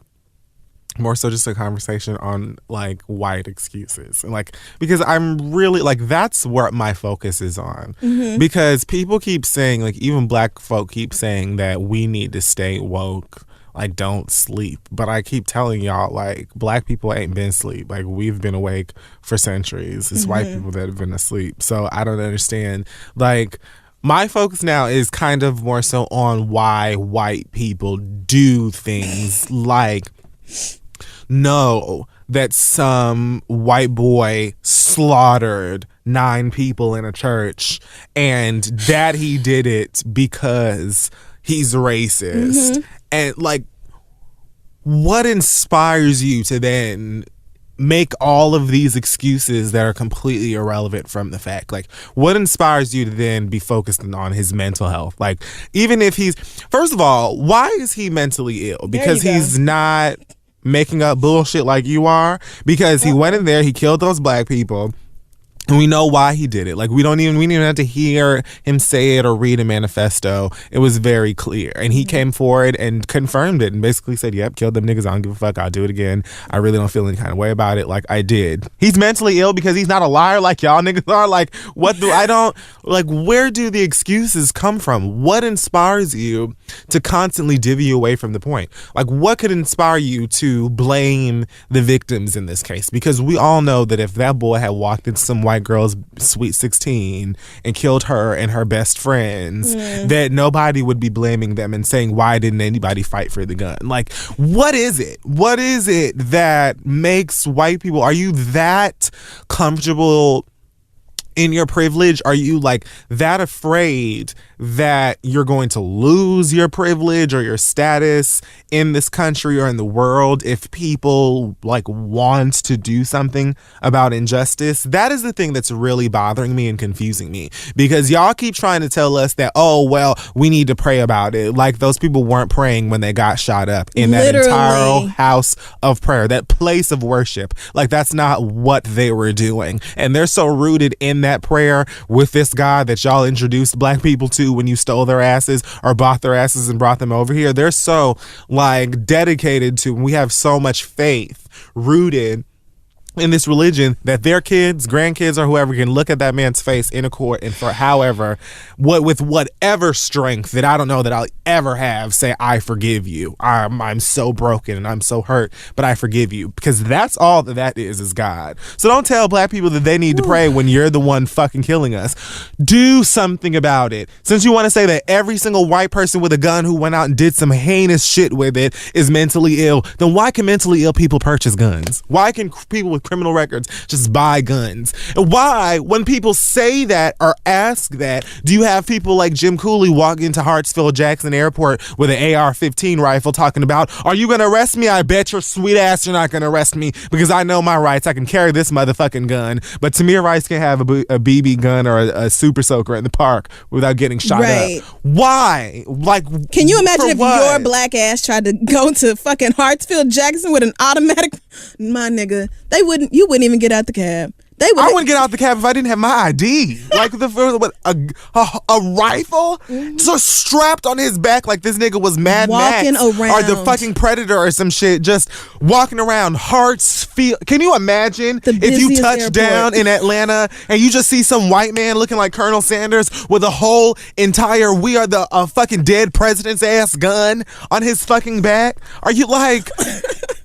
more so just a conversation on like white excuses, and like, because I'm really like, that's what my focus is on. Because people keep saying, like, even black folk keep saying that we need to stay woke, like, don't sleep. But I keep telling y'all, like, black people ain't been asleep. Like, we've been awake for centuries. It's white people that have been asleep. So I don't understand. Like, my focus now is kind of more so on why white people do things like know that some white boy slaughtered 9 people in a church and that he did it because he's racist. And like, what inspires you to then make all of these excuses that are completely irrelevant from the fact? Like, what inspires you to then be focused on his mental health? Like, even if he's, first of all, why is he mentally ill? Because he's not making up bullshit like you are, because he went in there, he killed those black people, and we know why he did it. Like, we didn't even have to hear him say it or read a manifesto. It was very clear. And he came forward and confirmed it and basically said, yep, killed them niggas. I don't give a fuck. I'll do it again. I really don't feel any kind of way about it. Like, I did. He's mentally ill because he's not a liar like y'all niggas are. Like, where do the excuses come from? What inspires you to constantly divvy away from the point? Like, what could inspire you to blame the victims in this case? Because we all know that if that boy had walked into some white girl's sweet 16 and killed her and her best friends, that nobody would be blaming them and saying, why didn't anybody fight for the gun? Like, what is it? What is it that makes white people, are you that comfortable in your privilege? Are you like that afraid that you're going to lose your privilege or your status in this country or in the world if people like want to do something about injustice? That is the thing that's really bothering me and confusing me, because y'all keep trying to tell us that, oh, well, we need to pray about it. Like, those people weren't praying when they got shot up in that entire house of prayer, that place of worship. Like, that's not what they were doing. And they're so rooted in that prayer with this God that y'all introduced black people to when you stole their asses or bought their asses and brought them over here. They're so like dedicated to, we have so much faith rooted in this religion that their kids, grandkids, or whoever can look at that man's face in a court and for however, with whatever strength that I don't know that I'll ever have, say, I forgive you. I'm so broken and I'm so hurt, but I forgive you. Because that's all that is God. So don't tell black people that they need to pray when you're the one fucking killing us. Do something about it. Since you want to say that every single white person with a gun who went out and did some heinous shit with it is mentally ill, then why can mentally ill people purchase guns? Why can people with criminal records just buy guns? And why, when people say that or ask that, do you have people like Jim Cooley walk into Hartsfield-Jackson Airport with an AR-15 rifle talking about, are you gonna arrest me? I bet your sweet ass you're not gonna arrest me because I know my rights. I can carry this motherfucking gun, but Tamir Rice can have a BB gun or a super soaker in the park without getting shot up. Why? Like,
can you imagine if your black ass tried to go to fucking Hartsfield-Jackson with an automatic? My nigga, you wouldn't even get out the cab. I
wouldn't get out the cab if I didn't have my ID. Like a rifle, so strapped on his back like this nigga was Mad Max or the fucking Predator or some shit, just walking around Hartsfield. Can you imagine if you touch down in Atlanta and you just see some white man looking like Colonel Sanders with a whole entire "We are the fucking dead president's" ass gun on his fucking back? Are you like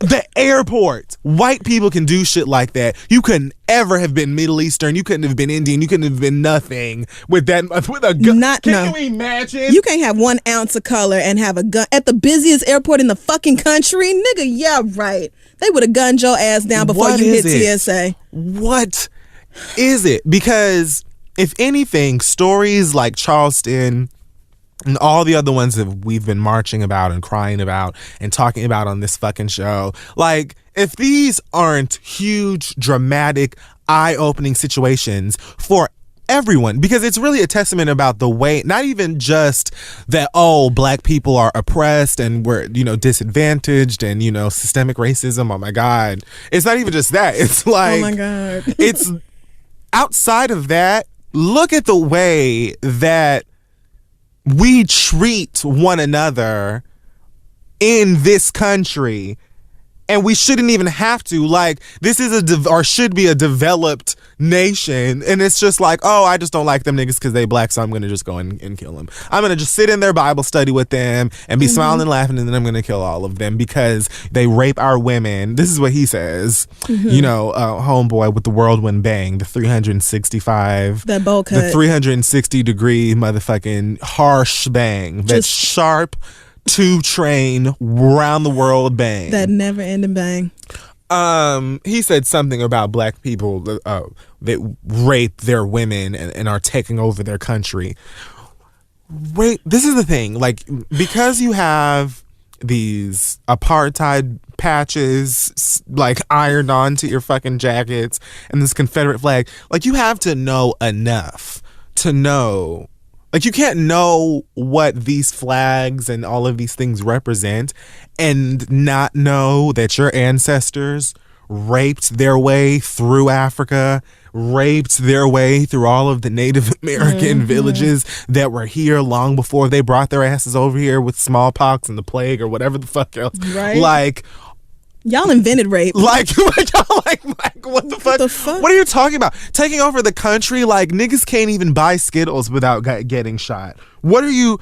the airport? White people can do shit like that. You couldn't ever have been Middle Eastern. You couldn't have been Indian. You couldn't have been nothing with a gun. Can you imagine?
You can't have 1 ounce of color and have a gun at the busiest airport in the fucking country, nigga. Yeah, right. They would have gunned your ass down before you hit TSA.
What is it? Because if anything, stories like Charleston and all the other ones that we've been marching about and crying about and talking about on this fucking show, like, if these aren't huge, dramatic, eye-opening situations for everyone, because it's really a testament about the way, not even just that, black people are oppressed and we're, disadvantaged and, systemic racism. Oh my God. It's not even just that. It's like,
oh my God.
It's outside of that. Look at the way that we treat one another in this country, and we shouldn't even have to. Like, this is or should be a developed nation, and it's just like, I just don't like them niggas because they black, so I'm gonna just go and kill them. I'm gonna just sit in their Bible study with them and be smiling and laughing, and then I'm gonna kill all of them because they rape our women. This is what he says. Homeboy with the whirlwind bang, the 365,
that bowl cut,
the 360 degree motherfucking harsh bang, that sharp 2-train round the world bang,
that never ending bang.
He said something about black people that rape their women and are taking over their country. This is the thing, like, because you have these apartheid patches like ironed onto your fucking jackets and this Confederate flag, like, you have to know enough to know. Like, you can't know what these flags and all of these things represent and not know that your ancestors raped their way through Africa, raped their way through all of the Native American villages that were here long before they brought their asses over here with smallpox and the plague or whatever the fuck else.
Right.
Like,
y'all invented rape.
Like what the fuck? What are you talking about? Taking over the country? Like, niggas can't even buy Skittles without getting shot. What are you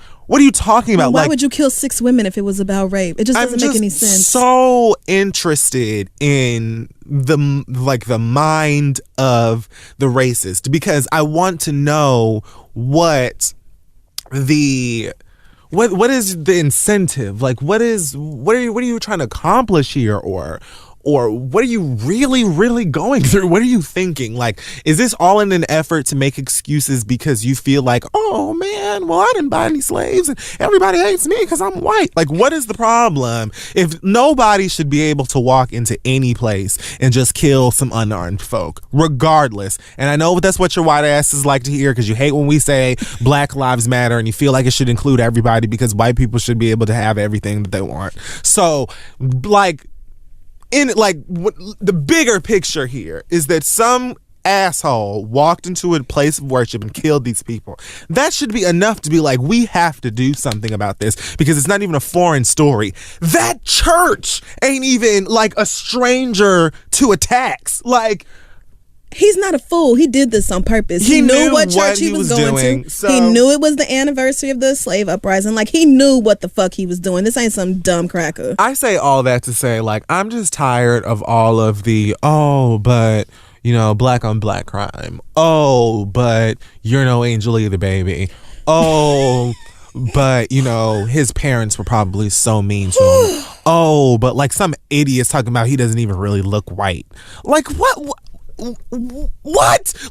talking about?
Why would you kill 6 women if it was about rape? It just doesn't make any sense.
I'm so interested in the mind of the racist, because I want to know what is the incentive? Like, what are you trying to accomplish here, or what are you really going through? What are you thinking? Like, is this all in an effort to make excuses because you feel like, oh man, well, I didn't buy any slaves and everybody hates me because I'm white? Like, what is the problem? If nobody should be able to walk into any place and just kill some unarmed folk, regardless. And I know that's what your white asses like to hear, because you hate when we say Black Lives Matter and you feel like it should include everybody because white people should be able to have everything that they want. So, like, the bigger picture here is that some asshole walked into a place of worship and killed these people. That should be enough to be like, we have to do something about this because it's not even a foreign story. That church ain't even like a stranger to attacks. Like,
he's not a fool. He did this on purpose. He knew what church he was going to.
So
he knew it was the anniversary of the slave uprising. Like, he knew what the fuck he was doing. This ain't some dumb cracker.
I say all that to say, like, I'm just tired of all of the, but, black on black crime. Oh, but you're no angel either, baby. Oh, but, his parents were probably so mean to him. Oh, but like some idiots talking about he doesn't even really look white. Like, what?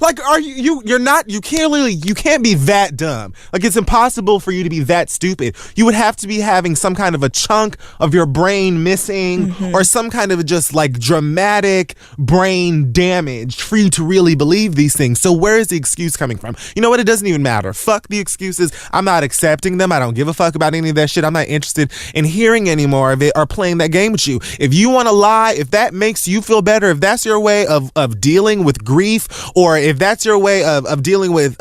Like, are you're not, you can't be that dumb. Like, it's impossible for you to be that stupid. You would have to be having some kind of a chunk of your brain missing or some kind of just like dramatic brain damage for you to really believe these things. So where is the excuse coming from? You know what? It doesn't even matter. Fuck the excuses. I'm not accepting them. I don't give a fuck about any of that shit. I'm not interested in hearing any more of it or playing that game with you. If you want to lie, if that makes you feel better, if that's your way of dealing with grief, or if that's your way of dealing with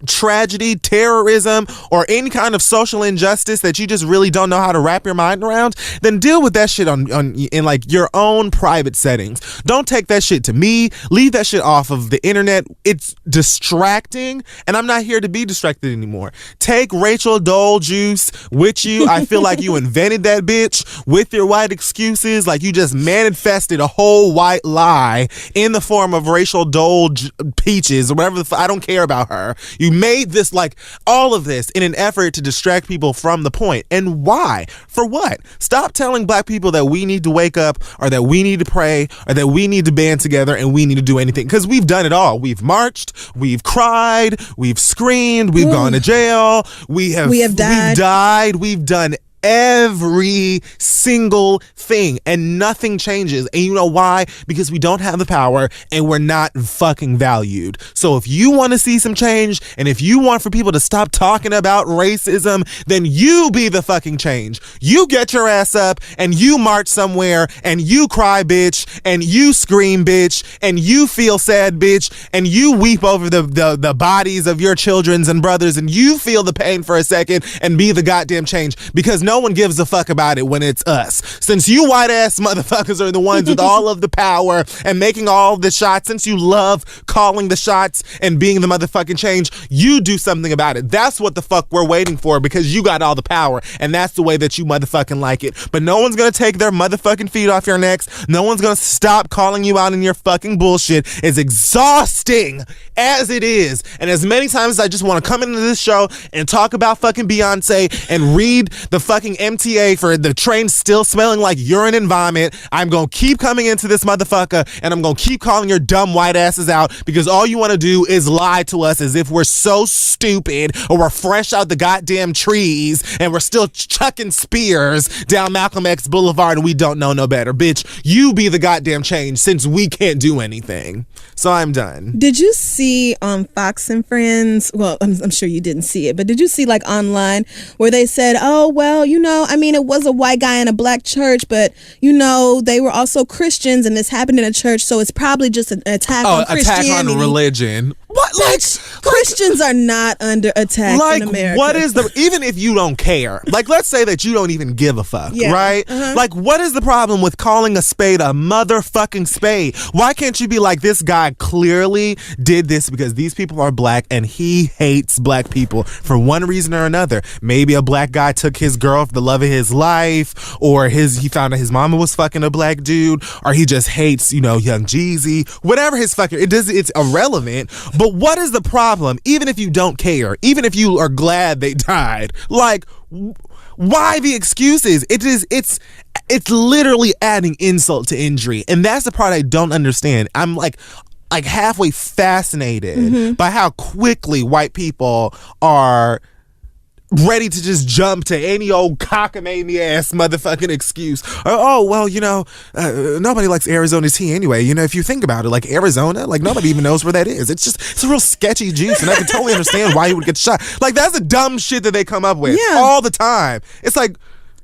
tragedy, terrorism, or any kind of social injustice that you just really don't know how to wrap your mind around, then deal with that shit in like your own private settings. Don't take that shit to me. Leave that shit off of the internet. It's distracting, and I'm not here to be distracted anymore. Take Rachel Dole juice with you. I feel like you invented that bitch with your white excuses. Like, you just manifested a whole white lie in the form of Rachel Dole peaches or whatever. I don't care about her. You made this, like, all of this in an effort to distract people from the point. And why? For what? Stop telling black people that we need to wake up, or that we need to pray, or that we need to band together and we need to do anything. Because we've done it all. We've marched, we've cried, we've screamed, we've gone to jail, we have died, we've done every single thing, and nothing changes. And you know why? Because we don't have the power and we're not fucking valued. So if you want to see some change, and if you want for people to stop talking about racism, then you be the fucking change. You get your ass up and you march somewhere and you cry, bitch, and you scream, bitch, and you feel sad, bitch, and you weep over the bodies of your children and brothers, and you feel the pain for a second and be the goddamn change, because no one gives a fuck about it when it's us. Since you white ass motherfuckers are the ones with all of the power and making all the shots, since you love calling the shots and being the motherfucking change, you do something about it. That's what the fuck we're waiting for, because you got all the power, and that's the way that you motherfucking like it. But no one's gonna take their motherfucking feet off your necks. No one's gonna stop calling you out in your fucking bullshit. It's exhausting as it is. And as many times as I just want to come into this show and talk about fucking Beyonce and read the fucking MTA for the train still smelling like urine and vomit, I'm gonna keep coming into this motherfucker, and I'm gonna keep calling your dumb white asses out, because all you want to do is lie to us as if we're so stupid, or we're fresh out the goddamn trees and we're still chucking spears down Malcolm X Boulevard and we don't know no better. Bitch, you be the goddamn change, since we can't do anything. So I'm done.
Did you see on Fox and Friends, well, I'm sure you didn't see it, but did you see like online where they said, oh, well, it was a white guy in a black church, but they were also Christians, and this happened in a church, so it's probably just an attack on Christianity.
Attack on religion. What?
Christians are not under attack in America.
What is even if you don't care, like, let's say that you don't even give a fuck, right? Like, what is the problem with calling a spade a motherfucking spade? Why can't you be like, this guy clearly did this because these people are black and he hates black people for one reason or another. Maybe a black guy took his girl for the love of his life, or he found out his mama was fucking a black dude, or he just hates, Young Jeezy, whatever his fucking, it's irrelevant. But what is the problem? Even if you don't care, even if you are glad they died, like, why the excuses? It's literally adding insult to injury, and that's the part I don't understand. I'm like halfway fascinated by how quickly white people are ready to just jump to any old cockamamie ass motherfucking excuse. Nobody likes Arizona tea anyway. If you think about it, like, Arizona, like, nobody even knows where that is. It's a real sketchy juice, and I can totally understand why you would get shot. Like, that's the dumb shit that they come up with all the time. It's like,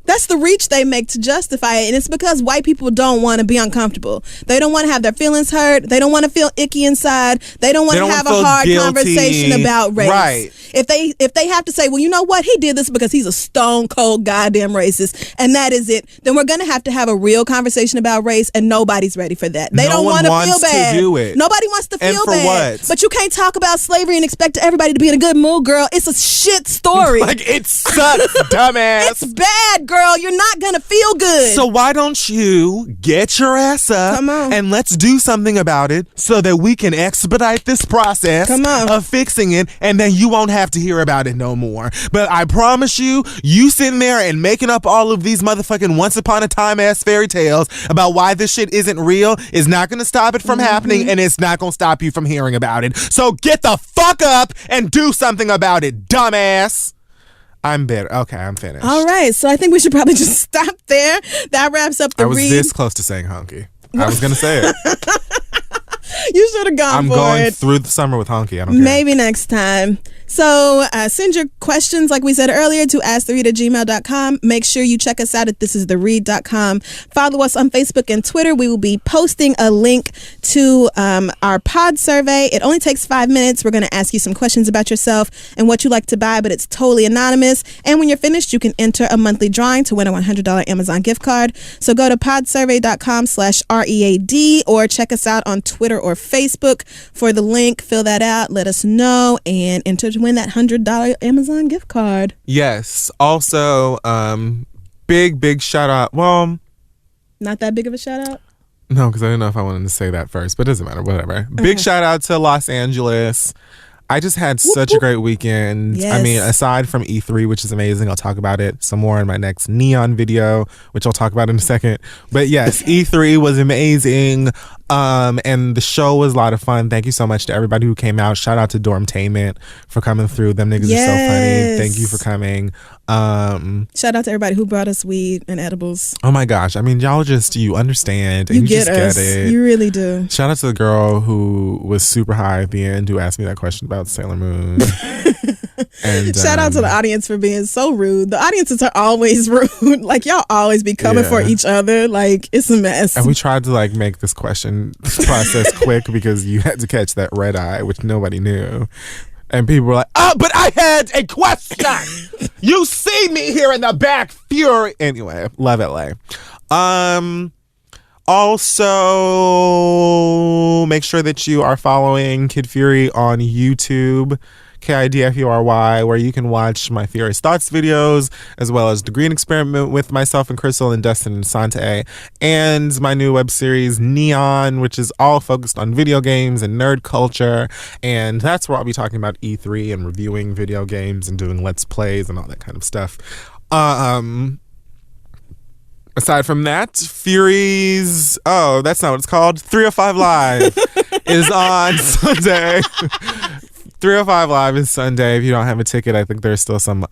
That's the reach they make to justify it. And it's because white people don't want to be uncomfortable. They don't want to have their feelings hurt. They don't want to feel icky inside. They don't want to have a hard conversation about race.
Right.
If they have to say, well, you know what? He did this because he's a stone cold goddamn racist, and that is it, then we're going to have a real conversation about race, and nobody's ready for that. They don't want to feel bad.
To do it.
Nobody wants to feel bad.
What?
But you can't talk about slavery and expect everybody to be in a good mood, girl. It's a shit story.
Like, it sucks, dumbass.
It's bad, girl. You're not gonna feel good.
So why don't you get your ass up and let's do something about it so that we can expedite this process of fixing it, and then you won't have to hear about it no more. But I promise you sitting there and making up all of these motherfucking once upon a time ass fairy tales about why this shit isn't real is not gonna stop it from happening, and it's not gonna stop you from hearing about it. So get the fuck up and do something about it, dumbass. I'm bitter. Okay, I'm finished.
All right, so I think we should probably just stop there. That wraps up the read.
I was this close to saying honky. I was going to say it.
You should have gone for it.
I'm going through the summer with honky. I don't care.
Maybe next time. So send your questions, like we said earlier, to asktheread@gmail.com. Make sure you check us out at thisistheread.com. Follow us on Facebook and Twitter. We will be posting a link to our pod survey. It only takes 5 minutes. We're going to ask you some questions about yourself and what you like to buy, but it's totally anonymous. And when you're finished, you can enter a monthly drawing to win a $100 Amazon gift card. So go to podsurvey.com/READ or check us out on Twitter or Facebook for the link. Fill that out. Let us know and enter to win that $100 Amazon gift card.
Yes. Also, big shout out. Well,
not that big of a shout out?
No, because I didn't know if I wanted to say that first, but it doesn't matter. Whatever. Big shout out to Los Angeles. I just had such a great weekend.
Yes.
I mean, aside from E3, which is amazing, I'll talk about it some more in my next Neon video, which I'll talk about in a second. But yes, E3 was amazing. And the show was a lot of fun. Thank you so much to everybody who came out. Shout out to Dormtainment for coming through. Them niggas are so funny. Thank you for coming.
Shout out to everybody who brought us weed and edibles.
Oh my gosh. I mean, y'all you understand. And you
get
just
us.
Get it.
You really do.
Shout out to the girl who was super high at the end who asked me that question about Sailor Moon. And
shout out to the audience for being so rude. The audiences are always rude. Like, y'all always be coming for each other. Like, it's a mess.
And we tried to make this question process quick because you had to catch that red eye, which nobody knew. And people were like, oh, but I had a question. You see me here in the back, Fury. Anyway, love LA. Also, make sure that you are following Kid Fury on YouTube, KIDFURY, where you can watch my Furious Thoughts videos, as well as the Green Experiment with myself and Crissle and Dustin and Sante, and my new web series Neon, which is all focused on video games and nerd culture. And that's where I'll be talking about E3 and reviewing video games and doing Let's Plays and all that kind of stuff. Aside from that, Fury's, that's not what it's called, 305 Live is on Sunday. 305 Live is Sunday. If you don't have a ticket, I think there's still some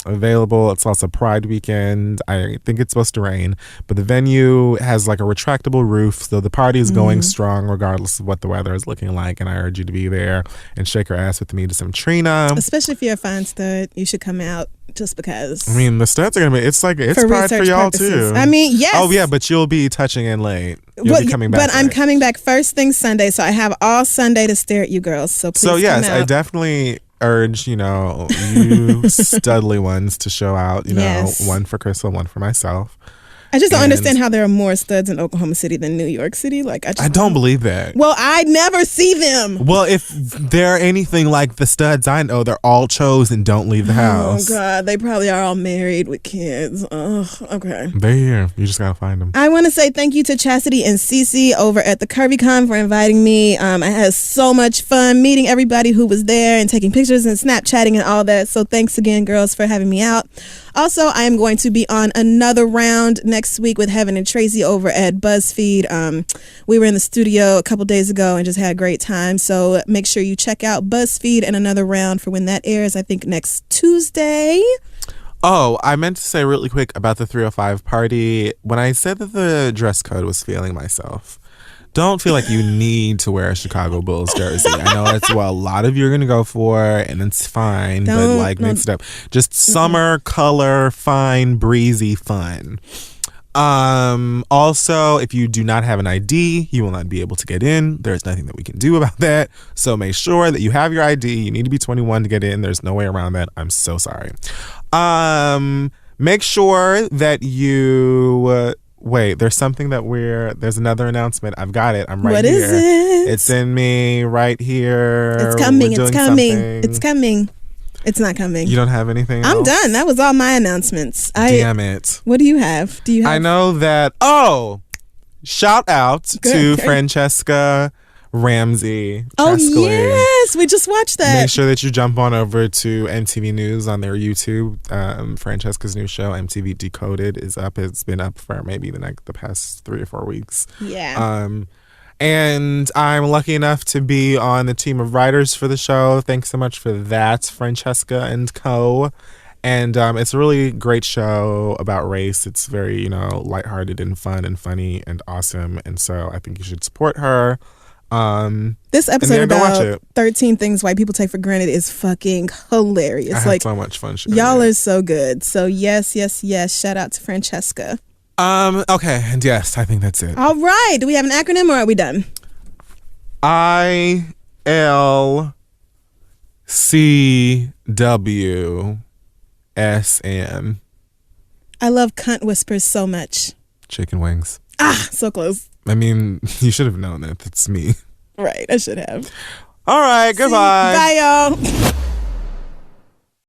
available. It's also Pride weekend. I think it's supposed to rain, but the venue has a retractable roof, so the party is going strong regardless of what the weather is looking like, and I urge you to be there and shake your ass with me to some Trina.
Especially if you're a fine stud, you should come out just because.
I mean, the studs are going to be, it's Pride for y'all
purposes.
too.
I mean, yes.
Oh yeah, but you'll be touching in late. You'll be coming back.
But I'm coming back first thing Sunday, so I have all Sunday to stare at you girls. So please come out.
I definitely urge, you studly ones to show out, one for Crissle, one for myself.
I just don't understand how there are more studs in Oklahoma City than New York City.
I don't believe that.
Well, I never see them.
Well, if they're anything like the studs I know, they're all chose and don't leave the house.
Oh, God. They probably are all married with kids. Oh, okay.
They're here. You just got to find them.
I want to say thank you to Chastity and Cece over at the CurvyCon for inviting me. I had so much fun meeting everybody who was there and taking pictures and Snapchatting and all that. So thanks again, girls, for having me out. Also, I am going to be on another round next week with Heaven and Tracy over at BuzzFeed. We were in the studio a couple days ago and just had a great time. So make sure you check out BuzzFeed and another round for when that airs, I think next Tuesday.
Oh, I meant to say really quick about the 305 party. When I said that the dress code was feeling myself, don't feel like you need to wear a Chicago Bulls jersey. I know that's what a lot of you are going to go for, and it's fine, but like mix it up. Just summer color, fine, breezy fun. Also, if you do not have an ID, you will not be able to get in. There's nothing that we can do about that. So make sure that you have your ID. You need to be 21 to get in. There's no way around that. I'm so sorry. Make sure that you wait, there's something that there's another announcement. I've got it. I'm right here.
What is it?
It's in me right here.
It's coming.
We're
It's
doing
coming.
something.
It's coming. It's not coming.
You don't have anything
I'm
else?
done. That was all my announcements.
Damn it.
What do you have? Do you have?
I know that. Shout out to Francesca Ramsey.
Oh,
Trescally.
yes. We just watched that.
Make sure that you jump on over to MTV News on their YouTube. Francesca's new show, MTV Decoded, is up. It's been up for maybe the past 3 or 4 weeks.
Yeah.
And I'm lucky enough to be on the team of writers for the show. Thanks so much for that, Francesca and co. And it's a really great show about race. It's very, lighthearted and fun and funny and awesome. And so I think you should support her.
This episode
watch
about
it.
13 things white people take for granted is fucking hilarious.
I had so much fun.
Y'all are so good. So yes. Shout out to Francesca.
Okay, and yes, I think that's it.
All right. Do we have an acronym or are we done?
ILCWSN.
I love cunt whispers so much.
Chicken wings.
So close.
I mean, you should have known that. It's me.
Right. I should have.
All right, goodbye.
Bye, y'all.